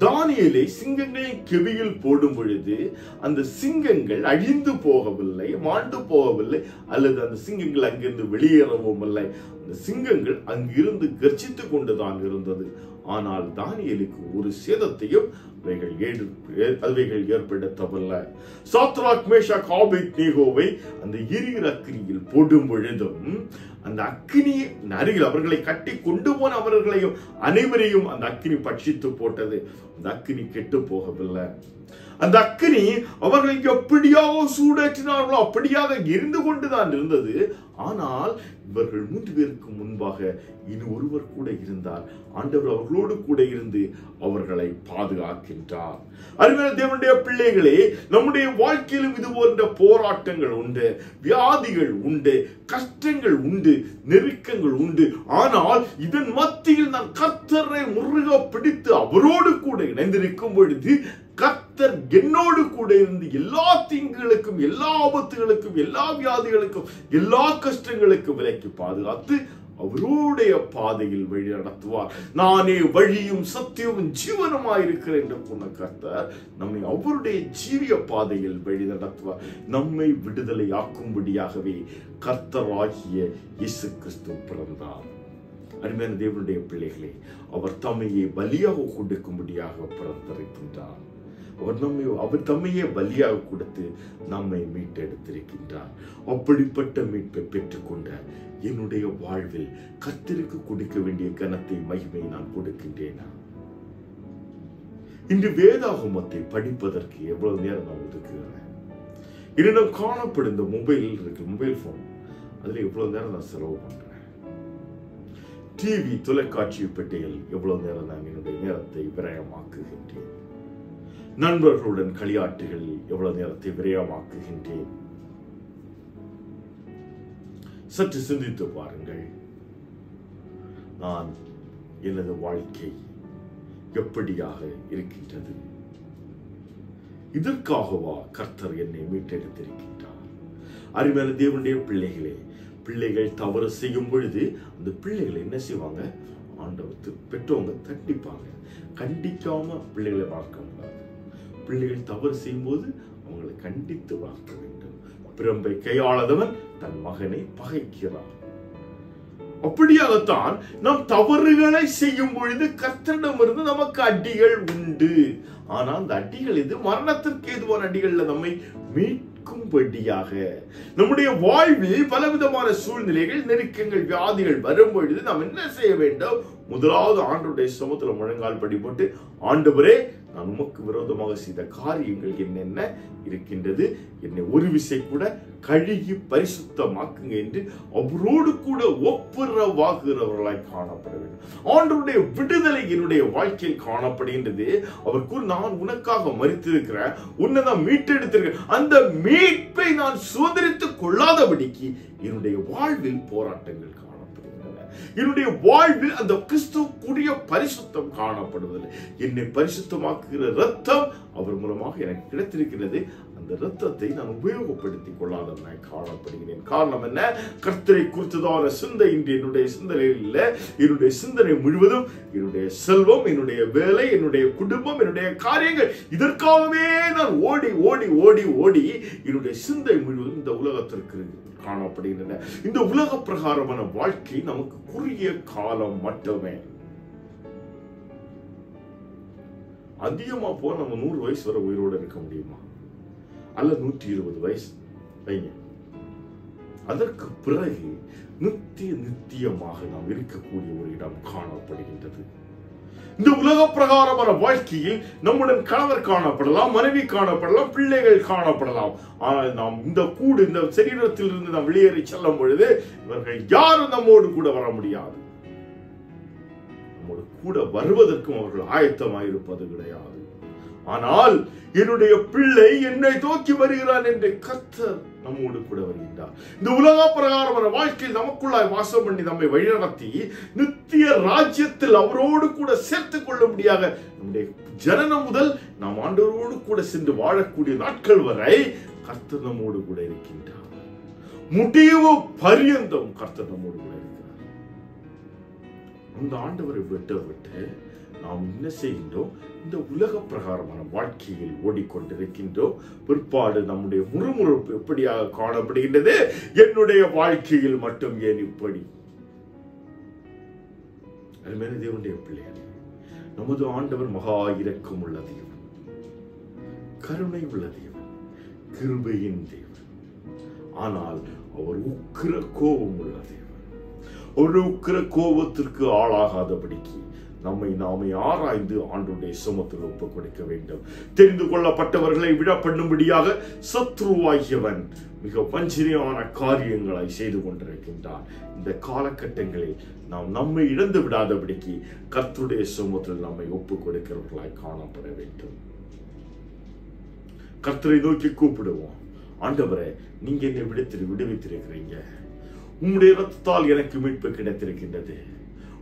Speaker 2: தானியேலை சிங்கங்களின் கெபியில் போடும் பொழுது அந்த சிங்கங்கள் அழிந்து போகவில்லை, மாண்டு போகவில்லை, அல்லது அந்த சிங்கங்கள் அங்கிருந்து வெளியேறவும் இல்லை. அந்த சிங்கங்கள் அங்கிருந்து கர்ஜித்துக் கொண்டுதான் இருந்தது. ஆனால் தானியேலுக்கு ஒரு சேதத்தையும் அவைகள் ஏற்படுத்தவில்லை. சாத்ராக், மேஷாக், ஆபேத்நேகோவை அந்த எரிகிற அக்கினியில் போடும் பொழுதும் அந்த அக்கினி அருகில் அவர்களை கட்டி கொண்டு போன அவர்களையும் அனைவரையும் அந்த அக்கினி பட்சித்து போட்டது. அந்த அக்கினி கெட்டு போகவில்லை. அந்த அக்கினி அவர்களை எப்படியாக சூடேற்றினார்களோ அப்படியாக எரிந்து கொண்டுதான் இருந்தது. ஆனால் இவர்கள் 3 பேருக்கு முன்பாக இனி ஒருவர் கூட இருந்தார். ஆண்டவர் அவர்களோடு கூட இருந்து அவர்களை பாதுகாக்கின்றார். அருமையான தேவனுடைய பிள்ளைகளே, நம்முடைய வாழ்க்கையிலும் இது போன்ற போராட்டங்கள் உண்டு, வியாதிகள் உண்டு, கஷ்டங்கள் உண்டு, நெருக்கங்கள் உண்டு. ஆனால் இதன் மத்தியில் நான் கர்த்தரை முருக பிடித்து அவரோடு கூட இணைந்திருக்கும் பொழுது கர்த்தர் கர்த்தர் என்னோடு கூட இருந்து எல்லா தீங்குகளுக்கும், எல்லா ஆபத்துகளுக்கும், எல்லா வியாதிகளுக்கும், எல்லா கஷ்டங்களுக்கும் விலக்கி பாதுகாத்து அவருடைய பாதையில் வழி நடத்துவார். நானே வழியும் சத்தியமும் ஜீவனுமாயிருக்கிறேன் என்று சொன்ன கர்த்தர் நம்மை அவருடைய ஜீவிய பாதையில் வழி நடத்துவார். நம்மை விடுதலை ஆக்கும்படியாகவே கர்த்தராகிய இயேசு கிறிஸ்து பிறந்தார். அருமையான தேவனுடைய பிள்ளைகளே, அவர் தம்மையே பலியாக கொடுக்கும்படியாக பிறந்திருக்கின்றார். அவர் தம்மையே பலியாக கொடுத்து நம்மை மீட்டெடுத்திருக்கின்றார். அப்படிப்பட்ட மீட்பை பெற்றுக்கொண்ட என்னுடைய வாழ்வில் கர்த்தருக்கு கொடுக்க வேண்டிய கனத்தை, மகிமை நான் கொடுக்கின்றேனா? இன்று வேதாகமத்தை படிப்பதற்கு எவ்வளவு நேரம் நான் ஒதுக்குகிறேன்? என்னிடம் காணப்படும் இந்த மொபைல் போன், அதுல எவ்வளவு நேரம் நான் செலவு பண்றேன்? டிவி, தொலைக்காட்சி பெட்டியில் எவ்வளவு நேரம் நான் என்னுடைய நேரத்தை விரயமாக்குகின்றேன்? நண்பர்களுடன் களியாட்டுகளில் எவ்வளவு நேரத்தை விரயமாக்குகின்றேன்? சற்று சிந்தித்து பாருங்கள். நான் எனது வாழ்க்கை எப்படியாக இருக்கின்றது? இதற்காகவா கர்த்தர் என்னை மீட்டெடுத்திருக்கின்றார்? அருமையான தேவனுடைய பிள்ளைகளே, பிள்ளைகள் தவறு செய்யும் பொழுது அந்த பிள்ளைகளை என்ன செய்வாங்க? ஆண்டவர் பெற்றவங்க தண்டிப்பாங்க. கண்டிக்காம பிள்ளைகளை வளர்க்க முடியாது. பிள்ளைகள் தவறு செய்யும் போது அவங்களை கண்டித்து வளர்க்க வேண்டும். பிரம்பை கையாளதவன் தன் மகனை பகைக்கிறான். அப்படியாகத்தான் நாம் தவறுகளை செய்யும் பொழுது கர்த்தரிடமிருந்து நமக்கு அடிகள் உண்டு. ஆனால் அந்த அடிகள் இது மரணத்திற்கு ஏதுவான அடிகள்ல நம்மை மீட்கும்படியாக. நம்முடைய வாழ்வில் பலவிதமான சூழ்நிலைகள், நெருக்கங்கள், வியாதிகள் வரும் பொழுது நாம் என்ன செய்ய வேண்டும்? முதலாவது ஆண்டவருடைய சமூகத்தில் முழங்கால் படி போட்டு, ஆண்டவரே, நான் உமக்கு விரோதமாக செய்த காரியங்கள் என்னென்ன இருக்கின்றது, என்னை ஒரு விசை கூட கழுகி பரிசுத்தமாக்குங்க என்று அவரோடு கூட ஒப்புரவாகிறவர்களாய் காணப்பட வேண்டும். ஆண்டவருடைய விடுதலை என்னுடைய வாழ்க்கையில் காணப்படுகின்றது. அவர் கூறு, நான் உனக்காக மரித்திருக்கிறேன், உன்னை நான் மீட்டெடுத்திருக்கிறேன். அந்த மீட்பை நான் சுதந்திரித்துக் கொள்ளாதபடிக்கு என்னுடைய வாழ்வில் போராட்டங்கள் காணப்படுகின்றன. என்னுடைய வாழ்வில் அந்த கிறிஸ்துவுக்குரிய பரிசுத்தம் காணப்படுவதில்லை. என்னை பரிசுத்தமாக்குகிற இரத்தம் அவர் மூலமாக எனக்கு கிடைத்திருக்கிறது. அந்த இரத்தத்தை நான் உபயோகப்படுத்திக் கொள்ளாதவனாய் காணப்படுகிறேன். காரணம் என்ன? கர்த்தரை குறித்ததான சிந்தை இன்று என்னுடைய சிந்தனையில் இல்லை. என்னுடைய சிந்தனை முழுவதும் என்னுடைய செல்வம், என்னுடைய வேலை, என்னுடைய குடும்பம், என்னுடைய காரியங்கள், இதற்காகவே நான் ஓடி ஓடி ஓடி ஓடி என்னுடைய சிந்தை முழுவதும் இந்த உலகத்திற்கு காணப்படுகின்றன. இந்த உலக பிரகாரமான வாழ்க்கை நமக்கு குறுகிய காலம் மட்டுமே. அதிகமா போன நம்ம 100 வயசு வரை உயிரோடு இருக்க முடியுமா? அல்ல 120 வயசு வைங்க. அதற்கு பிறகு நித்தியமாக நாம் இருக்கக்கூடிய ஒரு இடம் காணப்படுகின்றது. இந்த உலக பிரகாரமான வாழ்க்கையில் நம்முடன் கணவர் காணப்படலாம், மனைவி காணப்படலாம், பிள்ளைகள் காணப்படலாம். ஆனால் நாம் இந்த சரீரத்தில் இருந்து நாம் வெளியேறி செல்லும் பொழுது இவர்கள் யாரும் நம்மோடு கூட வர முடியாது. நம்மோடு கூட வருவதற்கும் அவர்கள் ஆயத்தமாயிருப்பது கிடையாது. ஆனால் என்னுடைய பிள்ளை என்னை நோக்கி வருகிறான் என்று கர்த்தர் நம்மோடு கூட வருகின்றார். இந்த உலக பிரகாரமான வாழ்க்கையில் நமக்குள்ளாய் வாசம் பண்ணி நம்மை வழிநடத்தி நித்திய ராஜ்யத்தில் அவரோடு கூட சேர்த்துக் கொள்ளும்படியாக நம்முடைய ஜனனம் முதல் நாம் ஆண்டவரோடு கூட சென்று வாழக்கூடிய நாட்கள் வரை கர்த்தர் நம்மோடு கூட இருக்கின்றார். முடிவு பரியந்தம் கர்த்தர் நம்மோடு கூட இருக்கிறார். அந்த ஆண்டவரை விட்டு நாம் என்ன செய்கின்றோம்? இந்த உலக பிரகாரமான வாழ்க்கையில் ஓடிக்கொண்டிருக்கின்றோம். பிற்பாடு நம்முடைய முறுமுறுப்பு எப்படியாக காணப்படுகின்றது? என்னுடைய வாழ்க்கையில் மட்டும் ஏன் இப்படி? அருமையான தேவனுடைய பிள்ளைகளே, நமது ஆண்டவர் மகா இரக்கம் உள்ள தேவன், கருணை உள்ள தேவன், கிருபையின் தேவன். ஆனால் அவர் உக்கிர கோபம் உள்ள தேவன். ஒரு உக்கிர கோபத்திற்கு ஆளாகாதபடிக்கு நம்மை நாமே ஆராய்ந்து ஆண்டவருடைய சமூகத்தில் ஒப்புக் கொடுக்க வேண்டும். தெரிந்து கொள்ளப்பட்டவர்களை விட பண்ணும்படியாக சத்ருவாகியவன் மிக வஞ்சனையான காரியங்களை செய்து கொண்டிருக்கின்றான். இந்த காலகட்டங்களில் நாம் நம்மை இழந்து விடாதபடிக்கு கர்த்தருடைய சமூகத்தில் நம்மை ஒப்புக் கொடுக்கிறவர்களாய் காணப்பட வேண்டும். கர்த்தரை நோக்கி கூப்பிடுவோம். ஆண்டவரே, நீங்க என்னை விடுவித்திருக்கிறீங்க. உம்முடைய இரத்தத்தால் எனக்கு மீட்பு கிடைத்திருக்கின்றது.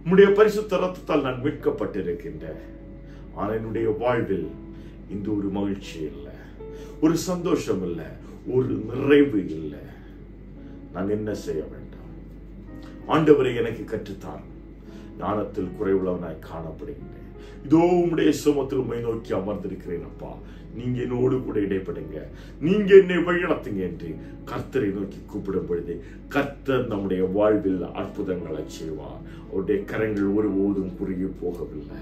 Speaker 2: உம்முடைய பரிசுத்த இரத்தத்தால் நான் மீட்கப்பட்டிருக்கின்றேன். ஆனால் என்னுடைய வாழ்வில் இந்த ஒரு மகிழ்ச்சி இல்லை, ஒரு சந்தோஷம் இல்லை, ஒரு நிறைவு இல்லை. நான் என்ன செய்ய வேண்டாம்? ஆண்டவரை எனக்கு கற்றுத்தான். ஞானத்தில் குறைவுள்ளவனாய் காணப்படுகின்றேன். இதோ உம்முடைய சுமத்தில் உம்மை நோக்கி அமர்ந்திருக்கிறேன் அப்பா, நீங்க என்னோடு கூட இடைப்படுங்க, நீங்க என்னை வழிநடத்துங்க என்று கர்த்தரை நோக்கி கூப்பிடும் பொழுது கர்த்தர் நம்முடைய வாழ்வில் அற்புதங்களை செய்வார். அவருடைய கரங்கள் ஒருபோதும் குறுகி போகவில்லை.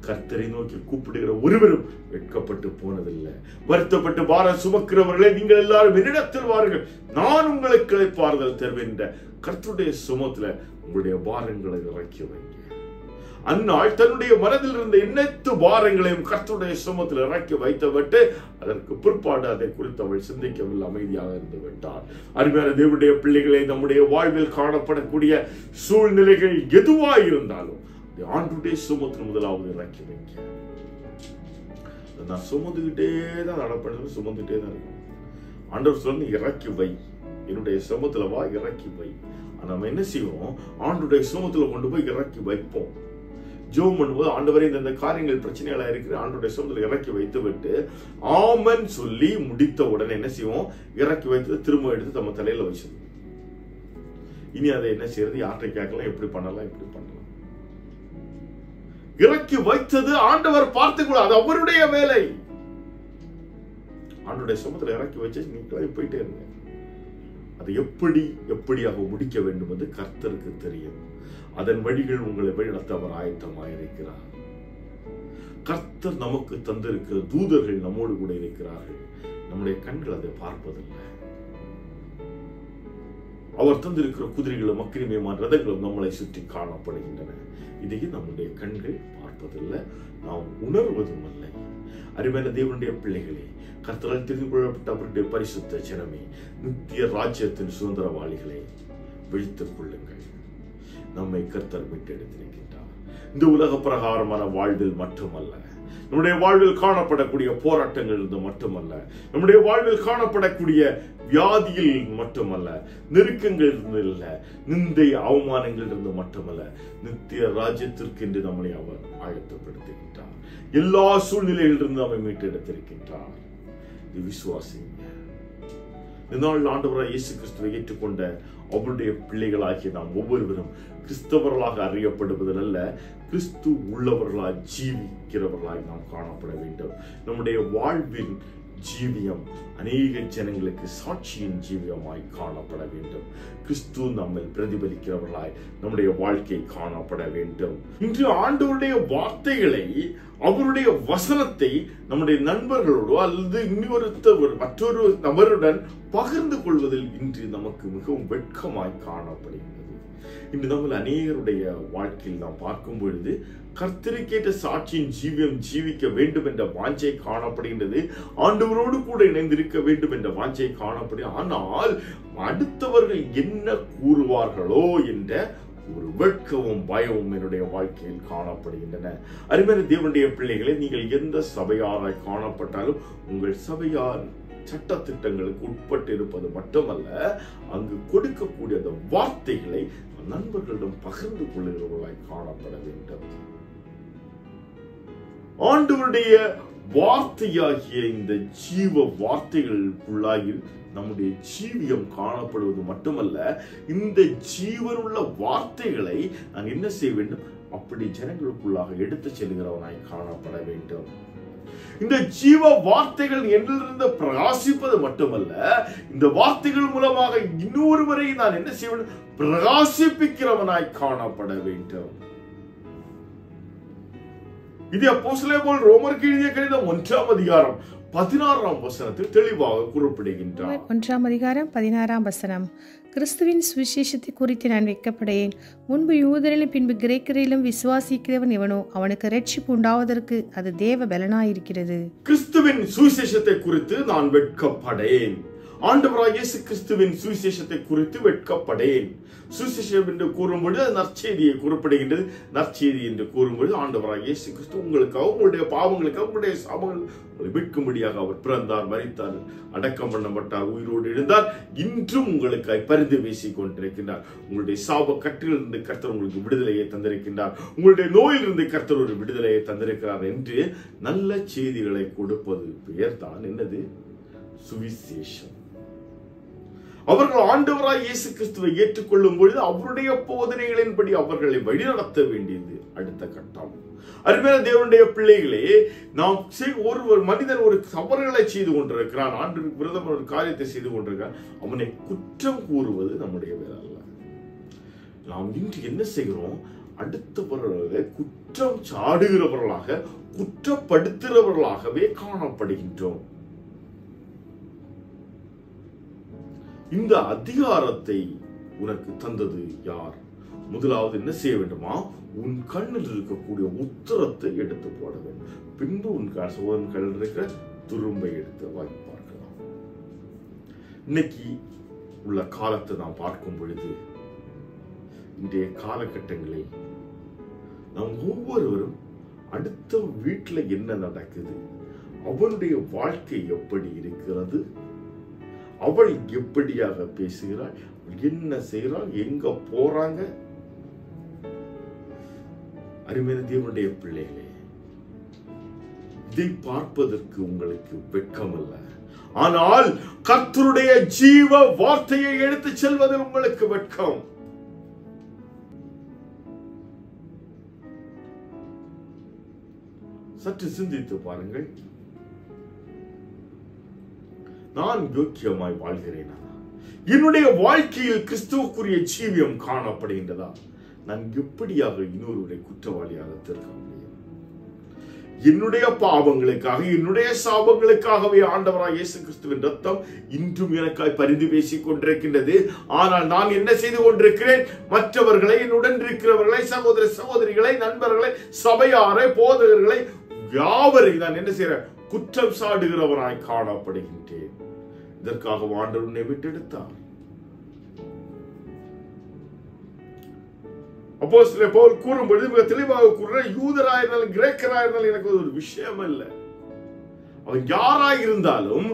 Speaker 2: கர்த்தரை நோக்கி கூப்பிடுகிற ஒருவரும் வெட்கப்பட்டு போனதில்லை. வருத்தப்பட்டு பாரம் சுமக்கிறவர்களே, நீங்கள் எல்லாரும் என்னிடத்தில் வாருங்கள், நான் உங்களுக்கு இளைப்பாறுதல் தருவேன் என்ற கர்த்தருடைய சுமத்துல உங்களுடைய பாரங்களை இறக்கி வைங்க. அந்நாள் தன்னுடைய மனதில் இருந்த எண்ணத்து பாரங்களையும் கர்த்தருடைய சுமத்தில் இறக்கி வைத்துவிட்டு அதற்கு பிற்பாடு அதை குறித்து அவள் சிந்திக்கவில்லை, அமைதியாக இருந்து விட்டார். அருமையான தேவனுடைய பிள்ளைகளை, நம்முடைய வாழ்வில் காணப்படக்கூடிய சூழ்நிலைகள் எதுவாய் இருந்தாலும் ஆண்டவருடைய சுமத்தில் முதலாவது இறக்கி வைக்க. நான் சுமந்துகிட்டே தான் நடப்பேன், சுமந்துகிட்டே தான் இருக்கும். ஆண்டவர் சொல்லி இறக்கி வை, என்னுடைய சுமத்துல வா, இறக்கி வை. நம்ம என்ன செய்வோம்? ஆண்டவருடைய சுமத்துல கொண்டு போய் இறக்கி வைப்போம். ஜெபம் பண்ணும்போது ஆண்டவரே இந்த காரியங்கள் பிரச்சனைகளா இருக்கிற ஆண்டவருடைய சுமத்துல இறக்கி வைத்து விட்டு ஆமென் சொல்லி முடித்த உடனே என்ன செய்வோம்? இறக்கி வைத்து திரும்ப எடுத்து நம்ம தலையில வச்சிருவோம். இனி அதை என்ன செய்யறது? யார்கிட்ட கேட்கலாம், எப்படி பண்ணலாம், எப்படி பண்ணலாம். இறக்கி வைத்தது ஆண்டவர் பார்த்துக்கூட, அது அவருடைய வேலை. ஆண்டவருடைய சுமத்துல இறக்கி வச்சு நீங்களே போயிட்டே இருங்க. அதை எப்படியாக முடிக்க வேண்டும் என்று கர்த்தருக்கு தெரியும். அதன் வழிகள் உங்களை வழிநடத்த அவர் ஆயத்தமாயிருக்கிறார். கர்த்தர் நமக்கு தந்திருக்கிற தூதர்கள் நம்மோடு கூட இருக்கிறார்கள். நம்முடைய கண்கள் அதை பார்ப்பதில்லை. அவர் தந்திருக்கிற குதிரைகளும் அக்கினிமயமான ரதங்களும் நம்மளை சுற்றி காணப்படுகின்றன. இதையும் நம்முடைய கண்கள் பார்ப்பதில்லை, நாம் உணர்வதும் இல்லை. அருமையான தேவனுடைய பிள்ளைகளே, கர்த்தரால் தெரிந்து கொள்ளப்பட்ட அவருடைய பரிசுத்த ஜனமே, நித்திய ராஜ்யத்தின் சுதந்திரவாளிகளை விழித்துக் கொள்ளுங்கள். நம்மை கர்த்தர் மீட்டெடுத்திருக்கின்றார். இந்த உலக பிரகாரமான வாழ்வில் மட்டுமல்ல, நம்முடைய வாழ்வில் காணப்படக்கூடிய போராட்டங்கள் இருந்து மட்டுமல்ல, நம்முடைய வாழ்வில் காணப்படக்கூடிய வியாதியில் மட்டுமல்ல, நெருக்கங்கள் இருந்து, நிந்தை அவமானங்கள் இருந்து மட்டுமல்ல, நித்திய ராஜ்யத்திற்கு என்று நம்மை அவர் ஆயத்தப்படுத்துகின்றார். எல்லா சூழ்நிலையிலிருந்து நம்மை மீட்டெடுத்திருக்கின்றார். இது விசுவாசிங்க. இதனால் ஆண்டவராய் இயேசு கிறிஸ்துவை ஏற்றுக்கொண்ட அவருடைய பிள்ளைகளாகிய நாம் ஒவ்வொருவரும் கிறிஸ்தவர்களாக அறியப்படுவதில் அல்ல, கிறிஸ்து உள்ளவர்களாய் ஜீவிக்கிறவர்களாய் நாம் காணப்பட வேண்டும். நம்முடைய வாழ்வின் ஜீவியம் அநேக ஜனங்களுக்கு சாட்சியின் ஜீவியமாய் காணப்பட வேண்டும். கிறிஸ்து நம்மை பிரதிபலிக்கிறவர்களாய் நம்முடைய வாழ்க்கை காணப்பட வேண்டும். இன்று ஆண்டவருடைய வார்த்தைகளை, அவருடைய வசனத்தை நம்முடைய நண்பர்களோடு அல்லது மற்றொரு நபருடன் பகிர்ந்து கொள்வதில் இன்று நமக்கு மிகவும் வெட்கமாய் காணப்படுகிறது. இன்று நம்ம அநேகருடைய வாழ்க்கையில் நாம் பார்க்கும் பொழுது கர்த்தருக்கேற்ற சாட்சியின் ஜீவியம் ஜீவிக்க வேண்டும் என்ற வாஞ்சை காணப்படுகின்றது. ஆண்டவரோடு கூட இணைந்திருக்க வேண்டும் என்ற வாஞ்சை காணப்படுகிறது. ஆனால் அடுத்தவர்கள் என்ன கூறுவார்களோ என்ற ஒரு வெட்கமும் பயமும் என்னுடைய வாழ்க்கையில் காணப்படுகின்றன. அருமையான தேவனுடைய பிள்ளைகளை, நீங்கள் எந்த சபையாராய் காணப்பட்டாலும் உங்கள் சபையார் சட்ட திட்டங்களுக்கு உட்பட்டு இருப்பது மட்டுமல்ல, அங்கு கொடுக்கக்கூடிய அந்த வார்த்தைகளை நண்பர்களிடம் பகிர்ந்து கொள்ளுகிறவர்களாய் காணப்பட வேண்டும். ஆண்டவருடைய வார்த்தையாகிய இந்த ஜீவ வார்த்தைகளுக்குள்ளாயில் நம்முடைய ஜீவியம் காணப்படுவது மட்டுமல்ல, இந்த ஜீவனுள்ள வார்த்தைகளை நான் என்ன செய்ய வேண்டும்? அப்படி ஜனங்களுக்குள்ளாக எடுத்து செல்கிறவனாய் காணப்பட வேண்டும். இந்த ஜீவ வார்த்தைகள் என்னிலிருந்து பிரகாசிப்பது மட்டுமல்ல, இந்த வார்த்தைகள் மூலமாக இன்னொருவரை நான் என்ன செய்ய வேண்டும்? பிரகாசிப்பிக்கிறவனாய் காணப்பட வேண்டும். இது அப்போஸ்தலர் பவுல் ரோமருக்கு எழுதிய கடிதம் 1ஆம் அதிகாரம் 16ஆம் வசனத்தில் தெளிவாக குறிப்பிடுகின்றார்.
Speaker 3: 1ஆம் அதிகாரம் 16ஆம் வசனம். கிறிஸ்துவின் சுவிசேஷத்தை குறித்து நான் வெட்கப்படேன். முன்பு யூதரிலும் பின்பு கிரேக்கரிலும் விசுவாசிக்கிறவன் எவனோ அவனுக்கு இரட்சிப்பு உண்டாவதற்கு அது தேவ பலனாயிருக்கிறது.
Speaker 2: கிறிஸ்துவின் சுவிசேஷத்தை குறித்து நான் வெட்கப்படேன். ஆண்டவராகிய இயேசு கிறிஸ்துவின் சுவிசேஷத்தை குறித்து வெட்கப்படேன். சுவிசேஷம் என்று கூறும்பொழுது அது நற்செய்தியை கூறப்படுகின்றது. நற்செய்தி என்று கூறும்பொழுது ஆண்டவராகிய இயேசு கிறிஸ்து உங்களுக்காக, உங்களுடைய பாவங்களுக்காக, உங்களுடைய சாபங்கள் உங்களை மீட்கும்படியாக அவர் பிறந்தார், மரித்தார், அடக்கம் பண்ணப்பட்டார், உயிரோடு எழுந்தார், இன்றும் உங்களுக்காய் பரிந்து பேசிக் கொண்டிருக்கின்றார். உங்களுடைய சாப கட்டிலிருந்து கர்த்தர் உங்களுக்கு விடுதலையை தந்திருக்கின்றார். உங்களுடைய நோயிலிருந்து கர்த்தர் ஒரு விடுதலையை தந்திருக்கிறார் என்று நல்ல செய்திகளை கொடுப்பது பெயர் தான் என்னது? சுவிசேஷம். அவர்கள் ஆண்டவராய் இயேசு கிறிஸ்துவை ஏற்றுக்கொள்ளும் பொழுது அவருடைய போதனைகளின்படி அவர்களை வழிநடத்த வேண்டியது அடுத்த கட்டம். அருமையான தேவனுடைய பிள்ளைகளே, நாம் ஒரு மனிதன் ஒரு தவறுகளை செய்து கொண்டிருக்கிறான், ஆண்டுக்கு விரோதம் ஒரு காரியத்தை செய்து கொண்டிருக்கிறான், அவனை குற்றம் கூறுவது நம்முடைய வேலை அல்ல. நாம் இன்று என்ன செய்கிறோம்? அடுத்தவர்களை குற்றம் சாடுகிறவர்களாக, குற்றப்படுத்துகிறவர்களாகவே காணப்படுகின்றோம். இந்த அதிகாரத்தை உனக்கு தந்தது யார்? முதலாவது என்ன செய்ய வேண்டுமா? உன் கண்ணில் இருக்கக்கூடிய உத்தரத்தை எடுத்து போட வேண்டும். பின்பு உன் கண்ணில் இருக்கிற துரும்பை எடுத்து வாங்கி பார்க்கலாம். இன்னைக்கு உள்ள காலத்தை நாம் பார்க்கும் பொழுது, இன்றைய காலகட்டங்களில் நாம் ஒவ்வொருவரும் அடுத்த வீட்டுல என்ன நடக்குது, அவளுடைய வாழ்க்கை எப்படி இருக்கிறது, அவள் எப்படியாக பேசுகிறாள், என்ன செய்கிறாள், எங்க போறாங்க. அருமையான தேவனுடைய பிள்ளைகளே, இதை பார்ப்பதற்கு உங்களுக்கு வெட்கம் அல்ல, ஆனால் கர்த்தருடைய ஜீவ வார்த்தையை எடுத்து செல்வதில் உங்களுக்கு வெட்கம். சற்று சிந்தித்து பாருங்கள். நான் யோக்கியமாய் வாழ்கிறேனா? என்னுடைய வாழ்க்கையில் கிறிஸ்துவுக்குரிய ஜீவியம் காணப்படுகின்றதா? நான் எப்படியாக இன்னொருவரை குற்றவாளியாக தீர்க்க முடியும்? என்னுடைய பாவங்களுக்காக, என்னுடைய சாபங்களுக்காகவே ஆண்டவராய் இயேசு கிறிஸ்துவின் ரத்தம் இன்றும் எனக்காய் பரிந்து பேசிக் கொண்டிருக்கின்றது. ஆனால் நான் என்ன செய்து கொண்டிருக்கிறேன்? மற்றவர்களை, என்னுடன் இருக்கிறவர்களை, சகோதர சகோதரிகளை, நண்பர்களை, சபையாரை, போதகர்களை, யாவரை நான் என்ன செய்கிறேன்? குற்றம் சாடுகிறவராய் காணப்படுகின்றேன். இதற்காக ஆண்டவர் உன்னை விட்டெடுத்தார். அப்போஸ்தலர் பவுல் கூறும்பொழுது மிக தெளிவாக கூறுற, யூதராயிருந்தாலும் கிரேக்கராயிருந்தாலும் எனக்கு ஒரு விஷயம் இல்லை. அவன் யாராய் இருந்தாலும்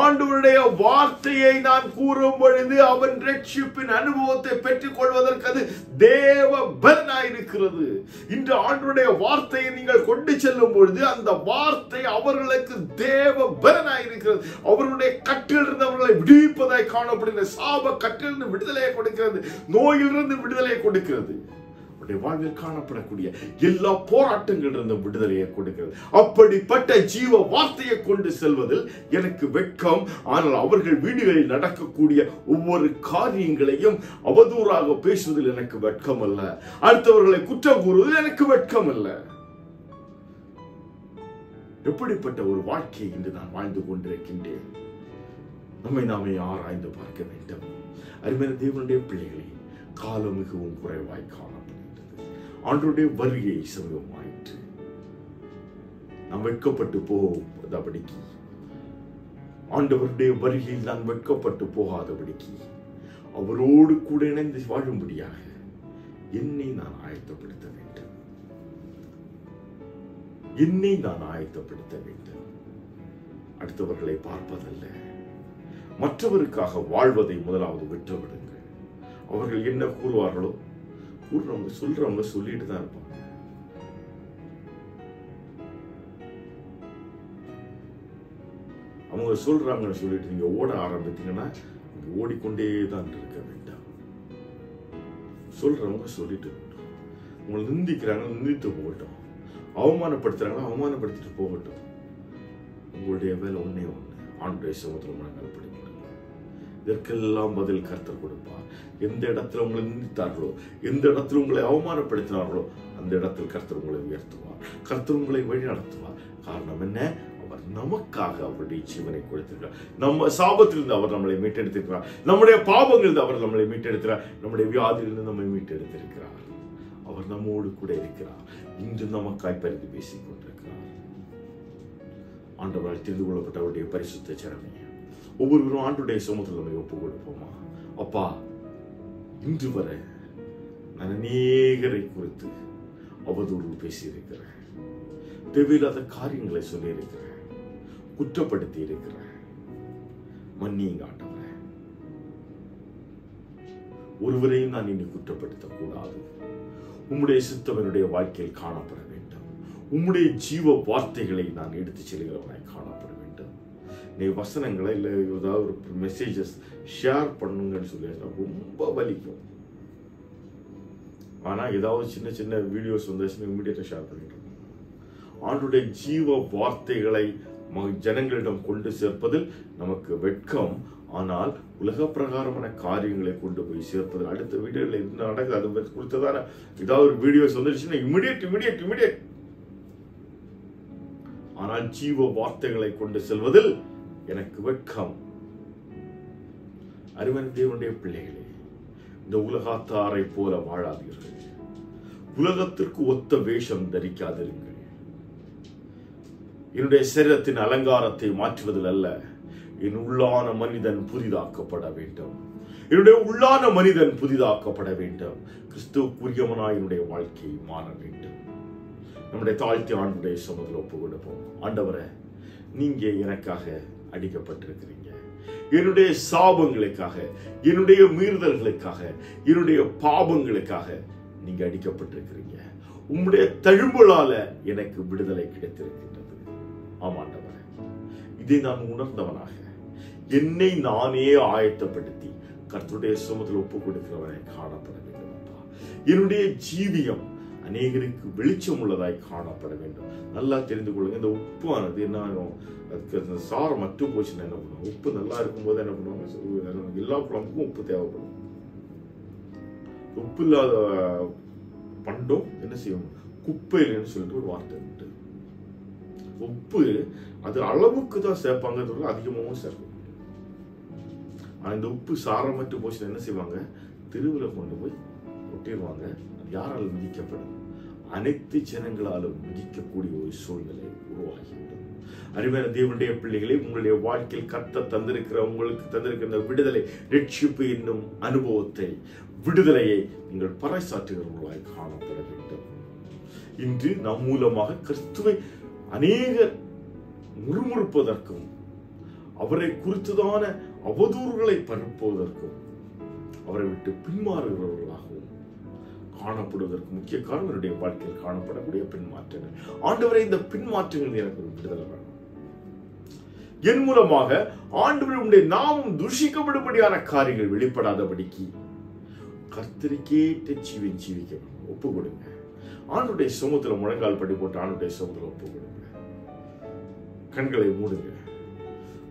Speaker 2: ஆண்டவருடைய வார்த்தையை நான் கூறும் பொழுது அவன் ரட்சிப்பின் அனுபவத்தை பெற்றுக் கொள்வதற்கு அது தேவ பலனாயிருக்கிறது. இன்று ஆண்டவருடைய வார்த்தையை நீங்கள் கொண்டு செல்லும் பொழுது அந்த வார்த்தை அவர்களுக்கு தேவ பலனாயிருக்கிறது. அவருடைய கட்டிலிருந்து அவர்களை விடுவிப்பதாய் காணப்படுகிறது. சாப கட்டிலிருந்து விடுதலையை கொடுக்கிறது, நோயிலிருந்து விடுதலையை கொடுக்கிறது. வாழ்வில் காணப்படக்கூடிய எல்லா போராட்டங்களிலிருந்து விடுதலையை கொடுக்கிறது. அப்படிப்பட்ட ஜீவ வார்த்தையை கொண்டு செல்வதில் எனக்கு வெட்கம். ஆனால் அவர்கள் வீடுகளில் நடக்கக்கூடிய ஒவ்வொரு காரியங்களையும் அவதூறாக பேசுவதில் எனக்கு வெட்கம் அல்ல. அடுத்தவர்களை குற்றம் கூறுவதில் எனக்கு வெட்கம் அல்ல. எப்படிப்பட்ட ஒரு வாழ்க்கையை இன்று நான் வாழ்ந்து கொண்டிருக்கின்றேன்? நம்மை நாமே ஆராய்ந்து பார்க்க வேண்டும். அருமையான தேவனுடைய பிள்ளைகளை, காலம் மிகவும் குறைவாய் காணப்படுகிறது. ஆண்டவருடைய வருகை சமீபமாயிற்று. நாம் வெட்கப்பட்டு போகாதபடிக்கு, ஆண்டவருடைய வருகையில் நான் வெட்கப்பட்டு போகாதபடிக்கு, அவரோடு கூட இணைந்து வாழும்படியாக என்னை நான் ஆயத்தப்படுத்த வேண்டும். என்னை நான் ஆயத்தப்படுத்த வேண்டும். அடுத்தவர்களை பார்ப்பதல்ல, மற்றவருக்காக வாழ்வதை முதலாவது விட்டுவிடுங்கள். அவர்கள் என்ன கூறுவார்களோ கூறுறவங்க சொல்றவங்க சொல்லிட்டு தான் இருப்பாங்க. அவங்க சொல்றாங்கன்னு சொல்லிட்டு நீங்க ஓட ஆரம்பித்தீங்கன்னா ஓடிக்கொண்டே தான் இருக்க வேண்டாம். சொல்றவங்க சொல்லிட்டு உங்களை நிந்திக்கிறாங்க, நிந்தித்து போகட்டும். அவமானப்படுத்துறாங்க, அவமானப்படுத்திட்டு போகட்டும். உங்களுடைய வேலை ஒன்னே ஒண்ணு, ஆண்டவருடைய சமுத்திரம் மனங்கள்படி. இதற்கெல்லாம் பதில் கர்த்தர் கொடுப்பார். எந்த இடத்துல உங்களை நிந்தித்தார்களோ, எந்த இடத்துல உங்களை அவமானப்படுத்தினார்களோ அந்த இடத்தில் கர்த்தர் உங்களை உயர்த்துவார். கர்த்தர் உங்களை வழி நடத்துவார். காரணம் என்ன? அவர் நமக்காக அவருடைய ஜீவனை கொடுத்திருக்கிறார். நம்ம சாபத்திலிருந்து அவர் நம்மளை மீட்டெடுத்திருக்கிறார். நம்முடைய பாவங்களிலிருந்து அவர் நம்மளை மீட்டெடுக்கிறார். நம்முடைய வியாதியிலிருந்து நம்மை மீட்டெடுத்திருக்கிறார். அவர் நம்மோடு கூட இருக்கிறார். இன்று நமக்காய் பரிந்து பேசிக் கொண்டிருக்கிறார். ஆண்டவரால் தெரிந்து கொள்ளப்பட்ட அவருடைய பரிசுத்த ஜனமே, ஒவ்வொருவரும் ஆண்டுடைய சமூகத்தில் நம்ம ஒப்பு கொடுப்போமா? அப்பா, இன்று வரை நான் அநேகரை குறித்து அவதூறு பேசியிருக்கிறேன், தேவையில்லாத காரியங்களை சொல்லி இருக்கிறேன், குற்றப்படுத்தி இருக்கிறேன். மன்னியுங்க ஆண்டவரே. ஒருவரையும் நான் இனி குற்றப்படுத்தக் கூடாது. உம்முடைய சித்தம் என்னுடைய வாழ்க்கையில் காணப்பட வேண்டும். உம்முடைய ஜீவ வார்த்தைகளை நான் எடுத்து செல்கிறவனாய் காணப்பட வேண்டும். நீ வசனங்களை இல்லை ஏதாவது ஒரு மெசேஜஸ் ஷேர் பண்ணுங்கன்னு சொல்லி ரொம்ப வலிக்கும். ஆனா ஏதாவது சின்ன சின்ன வீடியோஸ் வந்துச்சுன்னா இமீடியட்டா ஷேர் பண்ணிட்டு இருக்கோம். ஆண்டுடைய ஜீவ வார்த்தைகளை ஜனங்களிடம் கொண்டு சேர்ப்பதில் நமக்கு வெட்கம். ஆனால் உலக பிரகாரமான காரியங்களை கொண்டு போய் சேர்ப்பது அடுத்த வீடியோல என்ன நடக்குது அது குறித்ததான ஏதாவது ஒரு வீடியோஸ் வந்துருச்சுன்னா இமிடியேட். ஆனால் ஜீவ வார்த்தைகளை கொண்டு செல்வதில் எனக்கு வெட்கம். அருமையான தேவனுடைய பிள்ளைகளே, இந்த உலகத்தாரை போல வாழாதீர்கள். உலகத்திற்கு ஒத்த வேஷம் தரிக்காதிருங்கள். என்னுடைய சரீரத்தின் அலங்காரத்தை மாற்றுவதில் அல்ல, என் உள்ளான மனிதன் புதிதாக்கப்பட வேண்டும். என்னுடைய உள்ளான மனிதன் புதிதாக்கப்பட வேண்டும். கிறிஸ்துவுக்குரியவனாய் என்னுடைய வாழ்க்கையை மாற வேண்டும். நம்முடைய தாழ்த்தி ஆண்டுடைய சமூகத்தில் ஒப்பு கொடுப்போம். ஆண்டவரே, நீங்க எனக்காக அடிக்கப்பட்டிருக்கிறீங்க. என்னுடைய சாபங்களுக்காக, என்னுடைய மீறுதல்களுக்காக, என்னுடைய பாவங்களுக்காக நீங்க அடிக்கப்பட்டிருக்கிறீங்க. உம்முடைய தழும்பலால எனக்கு விடுதலை கிடைத்திருக்கின்றது. ஆமாண்டவரே, இதை நான் உணர்ந்தவனாக என்னை நானே ஆயத்தப்படுத்தி கர்த்தருடைய சமூகத்தில் ஒப்பு கொடுக்கிறவனை காணப்பட வேண்டும். என்னுடைய ஜீவியம் அநேகருக்கு வெளிச்சம் உள்ளதாய் காணப்பட வேண்டும். நல்லா தெரிந்து கொள்ளுங்க. இந்த உப்பானது என்ன ஆகும்? அதுக்கு சாரம் மட்டும் போச்சுன்னா என்ன பண்ணுவோம்? உப்பு நல்லா இருக்கும் போது என்ன பண்ணுவாங்க? எல்லா குழம்புக்கும் உப்பு தேவைப்படும். உப்பு இல்லாத பண்டம் என்ன செய்யும்? குப்பையில்னு சொல்லிட்டு ஒரு வார்த்தை உண்டு. உப்பு அது அளவுக்கு தான் சேர்ப்பாங்க, அதிகமாகவும் சேர்க்கும். ஆனா இந்த உப்பு சாரம் மட்டும் போச்சுன்னா என்ன செய்வாங்க? தெருவில் கொண்டு போய் ஒட்டிடுவாங்க. யாரால் மிதிக்கப்படும்? அனைத்து ஜனங்களாலும் மிதிக்கக்கூடிய ஒரு சூழ்நிலை உருவாகிவிடும். அருமையான தேவனுடைய பிள்ளைகளை, உங்களுடைய வாழ்க்கையில் கர்த்தர் தந்திருக்கிற உங்களுக்கு தந்திருக்கிற விடுதலை, ரட்சிப்பு என்னும் அனுபவத்தை, விடுதலையை நீங்கள் பறைசாற்றுகிறவர்களாய் காணப்பட வேண்டும். இன்று நம் மூலமாக கிறிஸ்துவை அநேகர் முறுமுறுப்பதற்கும் அவரை குறித்ததான அவதூறுகளை பரப்புவதற்கும் அவரை விட்டு பின்மாறுகிறவர்களாகவும் காணப்படுவதற்கு முக்கிய காரணம் என்னுடைய வாழ்க்கையில் காணப்படக்கூடிய பின்மாற்றங்கள். ஆண்டவரை, இந்த பின்மாற்றங்கள் எனக்கு ஒரு விடுதலை வேணும். என் மூலமாக ஆண்டவருடைய நாமம் தூஷிக்கப்படும்படியான காரியங்கள் வெளிப்படாதபடிக்கு கர்த்தருக்கேற்ற ஜீவிக்க ஒப்பு கொடுங்க. ஆண்டுடைய சமூகத்தில் முழங்கால் படி போட்டு ஆண்டுடைய சமூகத்தில் ஒப்பு கொடுங்க. கண்களை மூடுங்க.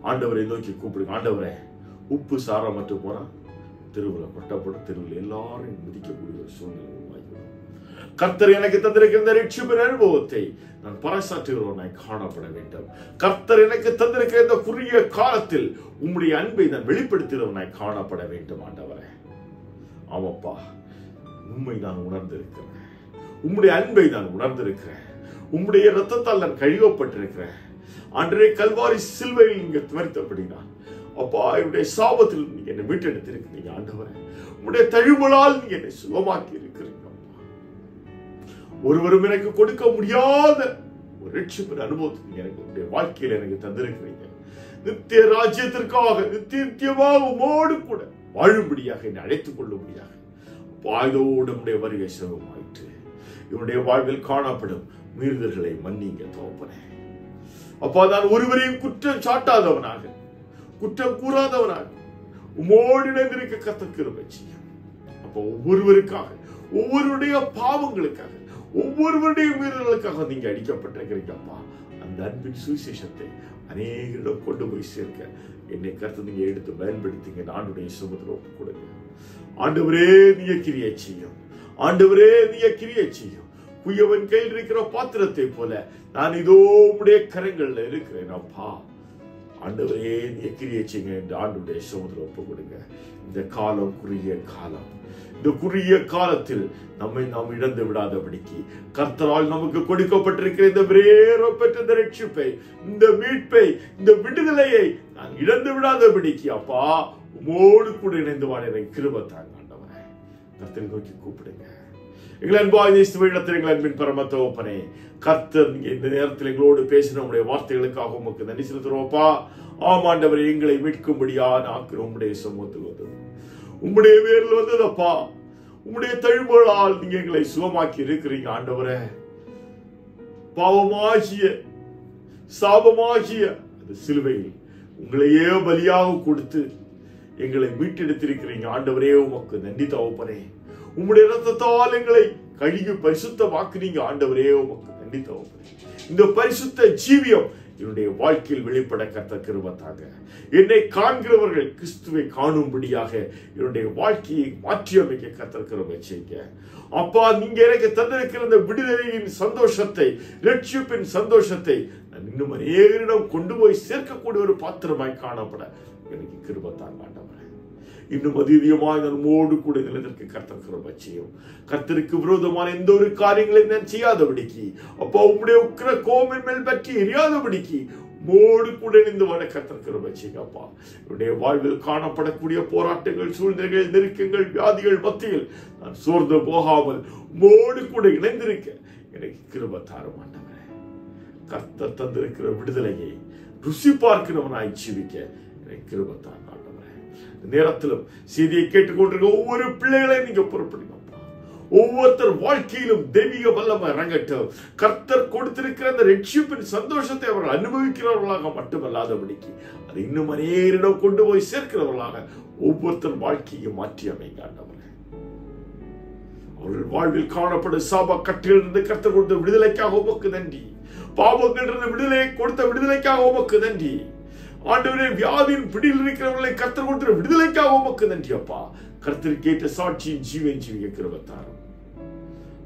Speaker 2: ஆண்டவரை நோக்கி கூப்பிடுங்க. ஆண்டவரே, உப்பு சாரம் மட்டும் போனா தெருவில் கொட்டப்படும், தெருவில் எல்லாரும் மிதிக்கக்கூடிய ஒரு சூழ்நிலை உருவாகிவிடும். கர்த்தர் எனக்கு தந்திருக்கிற ரட்சிப்பின் அனுபவத்தை நான் பறைசாற்றுகிறவனாய் காணப்பட வேண்டும். கர்த்தர் எனக்கு தந்திருக்கிற இந்த குறுகிய காலத்தில் உம்முடைய அன்பை நான் வெளிப்படுத்துகிறவனாய் காணப்பட வேண்டும். ஆண்டவரே, ஆமாப்பா, உண்மை நான் உணர்ந்திருக்கிறேன். உம்முடைய அன்பை நான் உணர்ந்திருக்கிறேன். உம்முடைய இரத்தத்தால் நான் கழுவப்பட்டிருக்கிறேன். அன்றே கல்வாரி சிலுவையில் நீங்க துவரித்தபடினா அப்பா, என்னுடைய சாபத்தில் நீங்க என்னை மீட்டெடுத்திருக்கிறீங்க. ஆண்டவரே, உங்களுடைய தழும்பலால் நீங்க என்னை சுகமாக்கி இருக்கிறீங்க. ஒருவரும் எனக்கு கொடுக்க முடியாத ஒரு ரட்சிப்பின் அனுபவத்தை நீங்க எனக்கு உங்களுடைய வாழ்க்கையில் எனக்கு தந்திருக்கிறீங்க. நித்திய ராஜ்யத்திற்காக நித்தியமாக உமோடு கூட வாழும்படியாக என்னை அழைத்துக் கொள்ளும்படியாக இதோடு நம்முடைய வருகை சுகமாயிற்று. இவனுடைய வாழ்வில் காணப்படும் மீறுதல்களை மன்னிங்க தகப்பனே. அப்பா, நான் ஒருவரையும் குற்றம் சாட்டாதவனாக, குற்றம் கூறாதவனாக உமோடு இணைந்திருக்க கர்த்தர் கிருபை செய்யும். அப்போ ஒவ்வொருவருக்காக, ஒவ்வொருடைய பாவங்களுக்காக, ஒவ்வொருவருடைய மீறல்களுக்காக நீங்க அடிக்கப்பட்டிருக்கிறீங்க. அப்பா, அந்த அன்பின் சுவிசேஷத்தை அநேகரிடம் கொண்டு போய் சேர்க்க என்னை கர்த்தர் நீங்க எடுத்து பயன்படுத்திங்க. ஆண்டுடைய சமூகத்தில் ஒப்பு கொடுங்க. ஆண்டவரே, நீங்க கிரியை செய்யும். ஆண்டவரே, நீங்க கிரியை செய்யும். குயவன் கையில் இருக்கிற பாத்திரத்தை போல நான் இதோ உடைய கரங்கள்ல இருக்கிறேன். அப்பா, ஆண்டவரே, நீங்க கிரியை செய்யுங்க என்று ஆண்டுடைய சமூகத்தில் ஒப்பு கொடுங்க. இந்த காலம் குறுகிய காலம். இந்த குறுகிய காலத்தில் நம்மை நாம் இழந்து விடாதபடிக்கு கர்த்தரால் நமக்கு கொடுக்கப்பட்டிருக்கிற இந்த பெற்ற இந்த ரட்சிப்பை, இந்த மீட்பை, இந்த விடுதலையை நான் இழந்து விடாதபடிக்கு அப்பா உமோடு கூட இணைந்து வாழ எனக்கு கிருபை தாங்க ஆண்டவரே. கர்த்தரை நோக்கி கூப்பிடுங்க. எங்கள் அன்பாய் நேசித்த எங்கள் அன்பின் பரம தகப்பனே, கர்த்தர் நீங்க இந்த நேரத்தில் எங்களோடு பேசின உங்களுடைய வார்த்தைகளுக்காக உமக்கு நன்றி செலுத்துறோம்ப்பா. ஆமாண்டவரை எங்களை மீட்கும்படியா நாக்கு உம்முடைய சமூகத்தில் வந்தது, உம்முடைய பேரில் வந்ததப்பா. உம்முடைய தழும்புகளால் நீங்க எங்களை சுகமாக்கி இருக்கிறீங்க ஆண்டவரே. பாவமாகிய சாபமாகிய அந்த சிலுவையில் உங்களையே பலியாக கொடுத்து எங்களை மீட்டெடுத்திருக்கிறீங்க ஆண்டவரே. உமக்கு நன்றி தகப்பனே. உம்முடைய இரத்தத்தால் எங்களை கழுகி பரிசுத்தமாக்குனீங்க ஆண்டவரே. உமக்கு நன்றி தகப்பனே. இந்த பரிசுத்த ஜீவியம் என்னுடைய வாழ்க்கையில் வெளிப்பட கர்த்தர் கிருபை தாங்க. என்னை காண்கிறவர்கள் கிறிஸ்துவை காணும்படியாக என்னுடைய வாழ்க்கையை மாற்றி அமைக்க கர்த்தர் கிருபை செய்யுங்க அப்பா. நீங்க எனக்கு தந்திருக்கிற இந்த விடுதலையின் சந்தோஷத்தை, ரட்சிப்பின் சந்தோஷத்தை நான் இன்னும் அநேகரிடம் கொண்டு போய் சேர்க்கக்கூடிய ஒரு பாத்திரமாய் காணப்பட எனக்கு கிருபை தாங்க ஆண்டவரே. இன்னும் அதிகமாய் நம்மோடு கூட நிலத்திற்கு கர்த்தர் கிருபை செய்யும். கர்த்தருக்கு விரோதமான எந்த ஒரு காரியங்களையும் நான் செய்யாதபடிக்கு அப்பா உம்முடைய உக்கிர கோபம் மேல் பற்றி எரியாதபடிக்கு மோடு கூட இணைந்து வாழ கர்த்தர் கிருபை செய்யுங்க அப்பா. என்னுடைய வாழ்வில் காணப்படக்கூடிய போராட்டங்கள், சூழ்நிலைகள், நெருக்கங்கள், வியாதிகள் மத்தியில் நான் சோர்ந்து போகாமல் மோடு கூட இணைந்திருக்க எனக்கு கிருபை தாரும் ஆண்டவரே. கர்த்தர் தந்திருக்கிற விடுதலையை ருசி பார்க்கிறவனாய் ஜீவிக்க எனக்கு கிருபை தாரும் ஆண்டவரே. நேரத்திலும் செய்தியை கேட்டுக்கொண்டிருக்க ஒவ்வொரு பிள்ளைகளையும் நீங்க பொறுப்படுங்க. ஒவ்வொருத்தர் வாழ்க்கையிலும் தெய்வீக வல்லமை இறங்கட்டும். கர்த்தர் கொடுத்திருக்கிற அந்த ரட்சிப்பின் சந்தோஷத்தை அவர்கள் அனுபவிக்கிறவர்களாக மட்டுமல்லாதபடிக்கு அதை இன்னும் அநேகரிடம் கொண்டு போய் சேர்க்கிறவர்களாக ஒவ்வொருத்தர் வாழ்க்கையை மாற்றி அமைங்க ஆண்டவரே. அவர்கள் வாழ்வில் காணப்படும் சாப கட்டிலிருந்து கர்த்தர் கொடுத்த விடுதலைக்காக உமக்கு நன்றி. பாவங்களிலிருந்து விடுதலை கொடுத்த விடுதலைக்காக உமக்கு நன்றி ஆண்டவரே. வியாதியின் பிடியில் இருக்கிறவர்களை கர்த்தர் கொடுத்த விடுதலைக்காக உமக்கு நன்றி அப்பா. கர்த்தர் கேட்ட சாட்சியின் ஜீவன் ஜீவிக்க கிருபை தாரும்.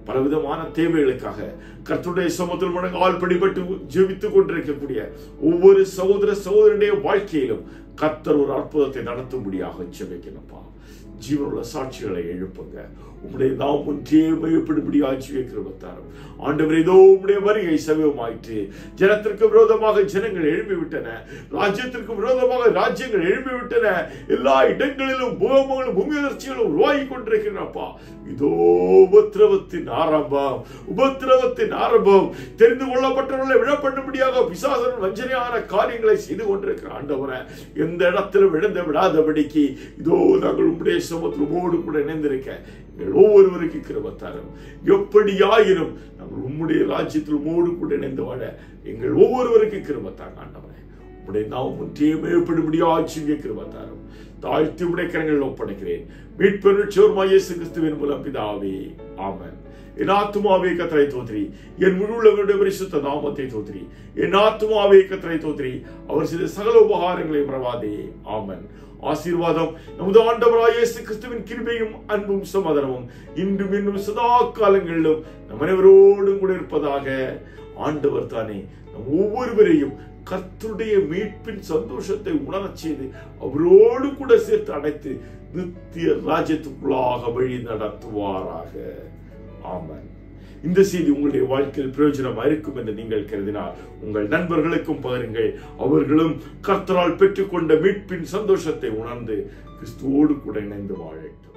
Speaker 2: பலவிதமான தேவைகளுக்காக கர்த்தருடைய சமூகத்தில் முழங்கால் படிபட்டு ஜீவித்துக் கொண்டிருக்கக்கூடிய ஒவ்வொரு சகோதர சகோதரனுடைய வாழ்க்கையிலும் கர்த்தர் ஒரு அற்புதத்தை நடத்தும்படியாக ஜெபிக்கிறப்பா. ஜீவனுள்ள சாட்சிகளை எழுப்புங்க. உம்முடைய நாம் ஒன்றே மையப்படும்படியாக ஜீவிக்க கிருபை தாரும் ஆண்டவரே. இதோ உம்முடைய வருகை சமீபமாயிற்று. ஜனத்திற்கு விரோதமாக ஜனங்கள் எழும்பிவிட்டன, ராஜ்யத்திற்கு விரோதமாக ராஜ்யங்கள் எழும்பிவிட்டன. எல்லா இடங்களிலும் பூகம்பங்களும் பூமி அதிர்ச்சிகளும் உருவாகி கொண்டிருக்கிறப்பா. இதோ உபத்திரவத்தின் ஆரம்பம், உபத்திரவத்தின் ஆரம்பம். தெரிந்து கொள்ளப்பட்டவர்களை விழப்பண்ணும்படியாக பிசாசன் வஞ்சனையான காரியங்களை செய்து கொண்டிருக்கிற ஆண்டவரே, எந்த இடத்திலும் இழந்து விடாதபடிக்கு இதோ நாங்கள் உம்முடைய சமூகத்தில் உம்மோடு கூட இணைந்திருக்க எங்கள் ஒவ்வொருவருக்கு கிருபை தாரும். எப்படியாயினும் நாங்கள் உம்முடைய ராஜ்யத்தில் உம்மோடு கூட இணைந்து வாழ எங்கள் ஒவ்வொருவருக்கு கிருபை தாங்க ஆண்டவரே. உம்முடைய நாம் ஒன்றே மேம்படும்படியாக ஜீவிக்க கிருபை தாரும். தாழ்த்தி உம்முடைய கரங்களில் ஒப்படைக்கிறேன். மீட்பர் ரட்சகருமாகிய இயேசு கிறிஸ்துவின் மூலம் பிதாவே, ஆமென். என் ஆத்துமாவே கர்த்தரை தோத்திரி, என் முழு உள்ளவருடைய பரிசுத்த நாமத்தை தோத்திரி. என் ஆத்துமாவே கர்த்தரை தோத்திரி, அவர் செய்த சகல உபகாரங்களை மறவாதே. ஆமென். ஆசீர்வாதம் நமது ஆண்டவராகிய இயேசு கிறிஸ்துவின் கிருபையும் அன்பும் சமாதானமும் இன்றும் இன்னும் சதா காலங்களிலும் நம் அனைவரோடும் கூட இருப்பதாக. ஆண்டவர் தானே நம் ஒவ்வொருவரையும் கர்த்தருடைய மீட்பின் சந்தோஷத்தை உணரச் செய்து அவரோடு கூட சேர்த்து அடைத்து நித்திய ராஜ்யத்துக்குள்ளாக வழி நடத்துவாராக. ஆமென். இந்த செய்தி உங்களுடைய வாழ்க்கையில் பிரயோஜனமாக இருக்கும் என்று நீங்கள் கருதினால் உங்கள் நண்பர்களுக்கும் பகிருங்கள். அவர்களும் கர்த்தரால் பெற்றுக்கொண்ட மீட்பின் சந்தோஷத்தை உணர்ந்து கிறிஸ்துவோடு கூட இணைந்து வாழட்டும்.